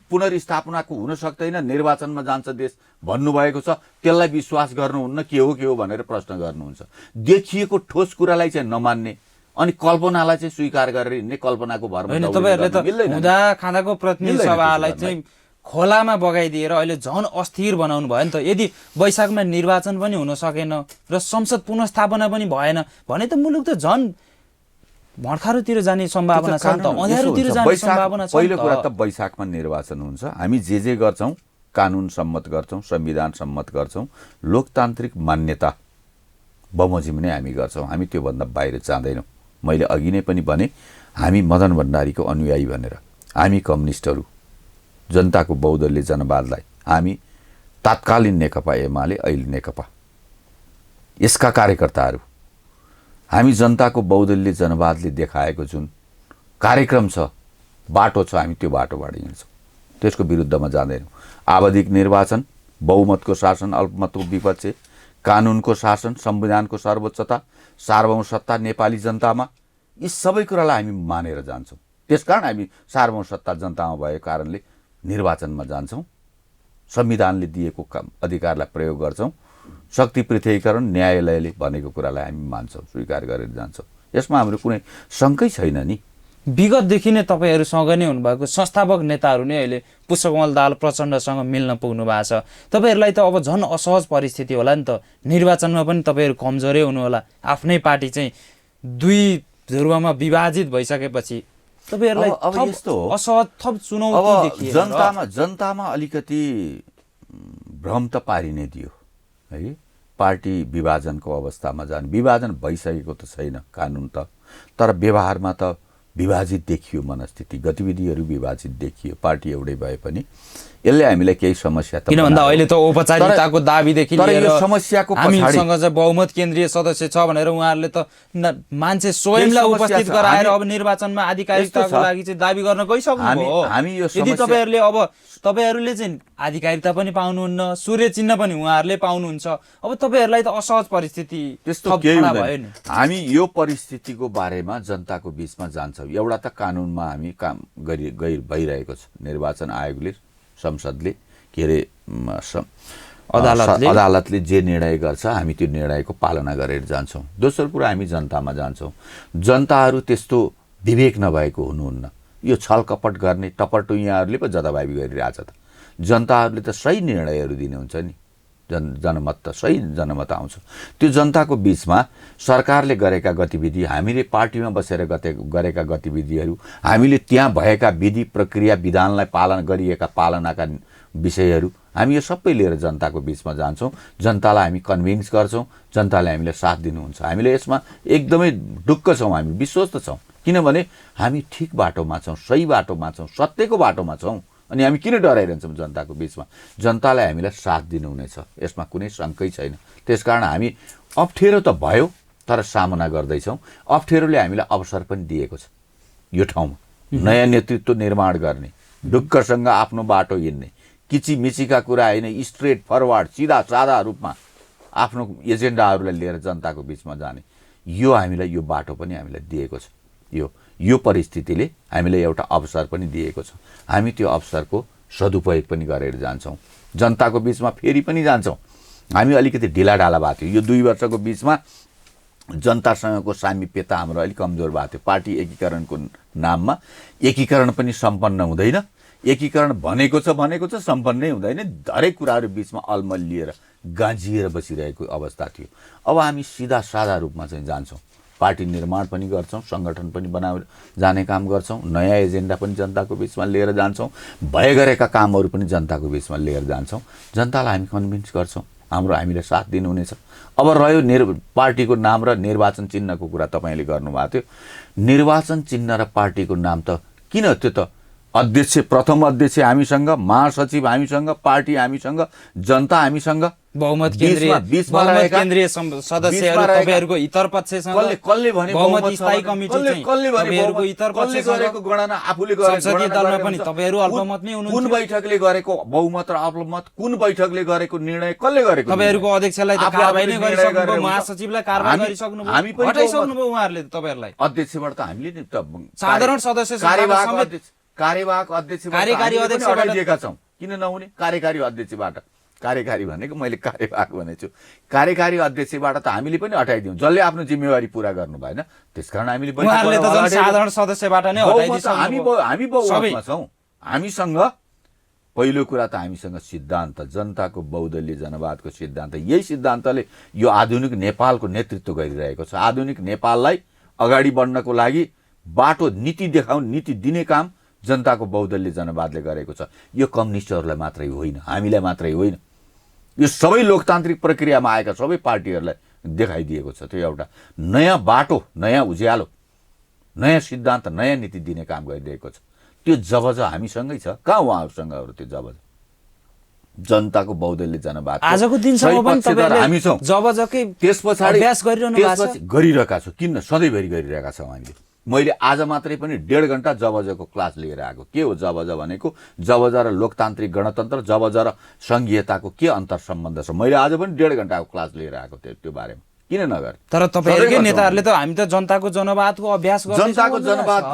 पुनर्स्थापनाको हुन सक्दैन, निर्वाचनमा जान्छ देश भन्नुभएको छ, त्यसलाई विश्वास गर्नुहुन्न, के हो भनेर प्रश्न गर्नुहुन्छ। देखिएको ठोस कुरालाई चाहिँ नमान्ने अनि कल्पनालाई चाहिँ स्वीकार गरेर हिँड्ने, कल्पनाको भरमा तपाईँहरूले त हुँदा खाँदाको प्रतिनिधि सभालाई चाहिँ खोलामा बगाइदिएर अहिले झन् अस्थिर बनाउनु भयो नि त। यदि वैशाखमा निर्वाचन पनि हुन सकेन र संसद पुनर्स्थापना पनि भएन भने त मुलुक त झन् भर्खरतिर जाने सम्भावना छ नि त, अँध्यारोतिर जाने सम्भावना छ नि पहिलो त। कुरा त वैशाखमा निर्वाचन हुन्छ। हामी जे गर्छौँ कानुन सम्मत गर्छौँ, संविधान सम्मत गर्छौँ, लोकतान्त्रिक मान्यता बमोजिम नै हामी गर्छौँ। हामी त्योभन्दा बाहिर जाँदैनौँ। मैले अघि नै पनि भने हामी मदन भण्डारीको अनुयायी भनेर, हामी कम्युनिस्टहरू जनताको बहुदलीय जनवादलाई, हामी तात्कालीन नेकपा एमाले अहिले नेकपा यसका कार्यकर्ताहरू, हामी जनताको बहुदलीय जनवादले देखाएको जुन कार्यक्रम छ, बाटो छ, हामी त्यो बाटोबाट हिँड्छौँ। त्यसको विरुद्धमा जाँदैनौँ। आवधिक निर्वाचन, बहुमतको शासन, अल्पमतको विपक्ष, कानुनको शासन, संविधानको सर्वोच्चता, सार्वभौम सत्ता नेपाली जनतामा, यी सबै कुरालाई हामी मानेर जान्छौँ। त्यसकारण हामी सार्वभौम सत्ता जनतामा भएको कारणले निर्वाचनमा जान्छौँ, संविधानले दिएको अधिकारलाई प्रयोग गर्छौँ, शक्ति पृथकीकरण न्यायालयले भनेको कुरालाई हामी मान्छौँ, स्वीकार गरेर जान्छौँ। यसमा हाम्रो कुनै शङ्कै छैन नि। विगतदेखि नै तपाईँहरूसँग नै हुनुभएको संस्थापक नेताहरू नै अहिले पुष्पकमल दाहाल प्रचण्डसँग मिल्न पुग्नु भएको छ। तपाईँहरूलाई त अब झन् असहज परिस्थिति होला नि त। निर्वाचनमा पनि तपाईँहरू कमजोरै हुनु होला। आफ्नै पार्टी चाहिँ दुई ध्रुवमा विभाजित भइसकेपछि तपाईँहरूलाई अब यस्तो हो, असहज थप चुनौती अब देखियो। जनतामा अलिकति भ्रम त पारि नै दियो है। पार्टी विभाजनको अवस्थामा जाने, विभाजन भइसकेको त छैन कानुन त, तर व्यवहारमा त विभाजित देखियो, मनस्थिति गतिविधिहरू विभाजित देखियो। पार्टी एउटै भए पनि यसले हामीलाई केही समस्या त, किन भन्दा अहिले त औपचारिकताको दाबीदेखि लिएर समस्याको हामीसँग चाहिँ बहुमत केन्द्रीय सदस्य छ भनेर उहाँहरूले त मान्छे स्वयंलाई उपस्थित गराएर अब निर्वाचनमा आधिकारिकताको लागि चाहिँ दाबी गर्न गइसक्नुभयो। यदि तपाईँहरूले चाहिँ आधिकारिकता पनि पाउनुहुन्न, सूर्य चिन्ह पनि उहाँहरूले पाउनुहुन्छ, अब तपाईँहरूलाई त असहज परिस्थिति त्यस्तो केही हुँदैन। हामी यो परिस्थितिको बारेमा जनताको बीचमा जान्छौँ। एउटा त कानुनमा हामी काम भइरहेको छ। निर्वाचन आयोगले, संसदले, के अरे अदालतले जे निर्णय गर्छ हामी त्यो निर्णयको पालना गरेर जान्छौँ। दोस्रो कुरा, हामी जनतामा जान्छौँ। जनताहरू त्यस्तो विवेक नभएको हुनुहुन्न। यो छलकपट गर्ने टपरटुइयाहरूले पो जताभावी गरिरहेछ त। जनताहरूले त सही निर्णयहरू दिनुहुन्छ नि। जनमत त सही जनमत आउँछ। त्यो जनताको बीचमा सरकारले गरेका गतिविधि, हामीले पार्टीमा बसेर गरेका गतिविधिहरू, हामीले त्यहाँ भएका विधि प्रक्रिया विधानलाई पालनाका विषयहरू, हामी यो सबै लिएर जनताको बीचमा जान्छौँ। जनतालाई हामी कन्भिन्स गर्छौँ। जनताले हामीलाई साथ दिनुहुन्छ। हामीले यसमा एकदमै ढुक्क छौँ, हामी विश्वस्त छौँ। किनभने हामी ठिक बाटोमा छौँ, सही बाटोमा छौँ, सत्यको बाटोमा छौँ। अनि हामी किन डराइरहन्छौँ जनताको बीचमा? जनतालाई हामीलाई साथ दिनुहुनेछ, यसमा कुनै शङ्कै छैन। त्यसकारण हामी अप्ठ्यारो त भयो, तर सामना गर्दैछौँ। अप्ठ्यारोले हामीलाई अवसर पनि दिएको छ यो ठाउँमा नयाँ नेतृत्व निर्माण गर्ने, ढुक्कसँग आफ्नो बाटो हिँड्ने, किचिमिचिका कुरा होइन, स्ट्रेट फरवर्ड सिधा सादा रूपमा आफ्नो एजेन्डाहरूलाई लिएर जनताको बीचमा जाने, यो हामीलाई यो बाटो पनि हामीलाई दिएको छ। यो परिस्थितिले हामीलाई एउटा अवसर पनि दिएको छ। हामी त्यो अवसरको सदुपयोग पनि गरेर जान्छौँ। जनताको बीचमा फेरि पनि जान्छौँ। हामी अलिकति ढिलाढाला भएको थियो। यो 2 वर्षको बीचमा जनतासँगको सामिप्यता हाम्रो अलिक कमजोर भएको थियो। पार्टी एकीकरणको नाममा एकीकरण पनि सम्पन्न हुँदैन। एकीकरण भनेको छ सम्पन्नै हुँदैन। हरेक कुराहरू बीचमा अलमल्लिएर गाँजिएर बसिरहेको अवस्था थियो। अब हामी सिधा सादा रूपमा चाहिँ जान्छौँ। पार्टी निर्माण पनि गर्छौँ, सङ्गठन पनि बनाएर जाने काम गर्छौँ, नयाँ एजेन्डा पनि जनताको बीचमा लिएर जान्छौँ, भए गरेका कामहरू पनि जनताको बीचमा लिएर जान्छौँ। जनतालाई हामी कन्भिन्स गर्छौँ, हामीलाई साथ दिनुहुनेछ। अब रह्यो पार्टीको नाम र निर्वाचन चिन्हको कुरा तपाईँले गर्नुभएको थियो। निर्वाचन चिन्ह र पार्टीको नाम त किन, त्यो त अध्यक्ष, प्रथम अध्यक्ष हामीसँग, महासचिव हामीसँग, पार्टी हामीसँग, जनता हामीसँग, बहुमत केन्द्रीय सदस्यहरू तपाईहरुको हितपक्षसँग, कसले भने बहुमत स्थायी कमिटी चाहिँ तपाईहरुको हितपक्षसँग गरेको गणना, आफूले गरेको संसदीय दलमा पनि तपाईहरु अल्पमत नै हुनुहुन्छ। कुन बैठकले गरेको बहुमत र अल्पमत, कुन बैठकले गरेको निर्णय कसले गरेको? तपाईहरुको अध्यक्षलाई त कारबाही नै गरिसक्नुभयो, महासचिवलाई कारबाही गरिसक्नुभयो, हामी पनि हटाइसक्नुभयो उहाँहरुले तपाईहरुलाई। अध्यक्षबाट त हामीले नि साधारण सदस्य कार्यवाहक अध्यक्ष कार्यकारी अध्यक्षबाट दिएका छौं। किन नहुने? कार्यकारी अध्यक्षबाट, कार्यकारी भनेको मैले कार्यवाहक भनेछु, कार्यकारी अध्यक्षबाट त हामीले पनि हटाइदियौँ। जसले आफ्नो जिम्मेवारी पूरा गर्नु भएन, त्यसकारण हामीले पनि उहाँहरूले त साधारण सदस्यबाट नै हटाइदिसक्नु। हामी बहुमतमा छौं। हामीसँग पहिलो कुरा त हामीसँग सिद्धान्त, जनताको बहुदलीय जनवादको सिद्धान्त, यही सिद्धान्तले यो आधुनिक नेपालको नेतृत्व गरिरहेको छ। आधुनिक नेपाललाई अगाडि बढ्नको लागि बाटो नीति देखाउने नीति दिने काम जनताको बहुदलीय जनवादले गरेको छ। यो कम्युनिस्टहरूलाई मात्रै होइन, हामीलाई मात्रै होइन, यो सबै लोकतान्त्रिक प्रक्रियामा आएका सबै पार्टीहरूलाई देखाइदिएको छ। त्यो एउटा नयाँ बाटो, नयाँ उज्यालो, नयाँ सिद्धान्त, नयाँ नीति दिने काम गरिरहेको छ। त्यो जबज हामीसँगै छ। कहाँ उहाँहरूसँग हो त्यो जबज? जनताको बहुदलीय जनवाद आजको दिनसम्म पनि तपाईहरुले हामी छौँ। जबजकै त्यसपछाडि अभ्यास गरिरहनु भएको छ। गरिरहेका छौँ। किन? सधैँभरि गरिरहेका छौँ हामीले। मैले आज मात्रै पनि 1.5 घण्टा जबजको क्लास लिएर आएको। के हो जबज भनेको? जबज र लोकतान्त्रिक गणतन्त्र, जबज र सङ्घीयताको के अन्तर सम्बन्ध छ? मैले आज पनि 1.5 घण्टाको क्लास लिएर आएको त्यो बारेमा। किन नगरे? तर तपाईहरुकै नेताहरूले त हामी त जनताको जनवादको अभ्यास गर्छौँ। जनताको जनवाद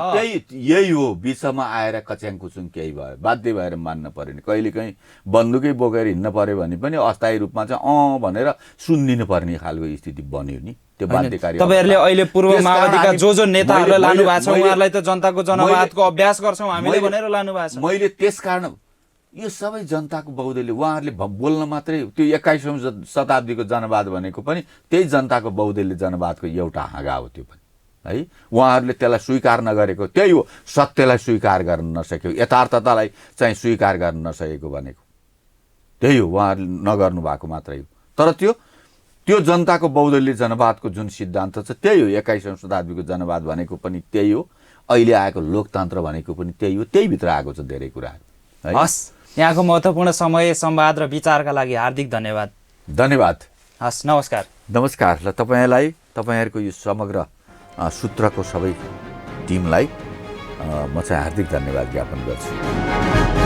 यही हो। बिचमा आएर कच्याङ कुचुङ केही भयो, बाध्य भएर मान्न पर्यो नि। कहिलेकाहीँ बन्दुकै बोकेर हिँड्न पर्यो भने पनि अस्थायी रूपमा चाहिँ भनेर सुनिदिनु पर्ने खालको स्थिति बन्यो नि। त्यो बाध्यकारी। तपाईहरुले अहिले पूर्व माओवादीका जो नेताहरूलाई लानु भएको छ उहाँहरूलाई त जनताको जनवादको अभ्यास गर्छौँ हामीले भनेर लानु भएको छ। मैले त्यसकारण यो सबै जनताको बहुदलीय, उहाँहरूले बोल्न मात्रै, त्यो 21औं शताब्दीको जनवाद भनेको पनि त्यही जनताको बहुदलीय जनवादको एउटा हाँगा हो। त्यो पनि है उहाँहरूले त्यसलाई स्वीकार नगरेको त्यही हो। सत्यलाई स्वीकार गर्न नसक्यो, यथार्थतालाई चाहिँ स्वीकार गर्न नसकेको भनेको त्यही हो। उहाँहरूले नगर्नु भएको मात्रै हो। तर त्यो जनताको बहुदलीय जनवादको जुन सिद्धान्त छ त्यही हो। 21औं शताब्दीको जनवाद भनेको पनि त्यही हो। अहिले आएको लोकतन्त्र भनेको पनि त्यही हो। त्यही भित्र आएको छ धेरै कुराहरू। हस्, यहाँको महत्त्वपूर्ण समय, संवाद र विचारका लागि हार्दिक धन्यवाद। धन्यवाद। हस्, नमस्कार। नमस्कार। ल तपाईँलाई, तपाईँहरूको यो समग्र सूत्रको सबै टिमलाई म चाहिँ हार्दिक धन्यवाद ज्ञापन गर्छु।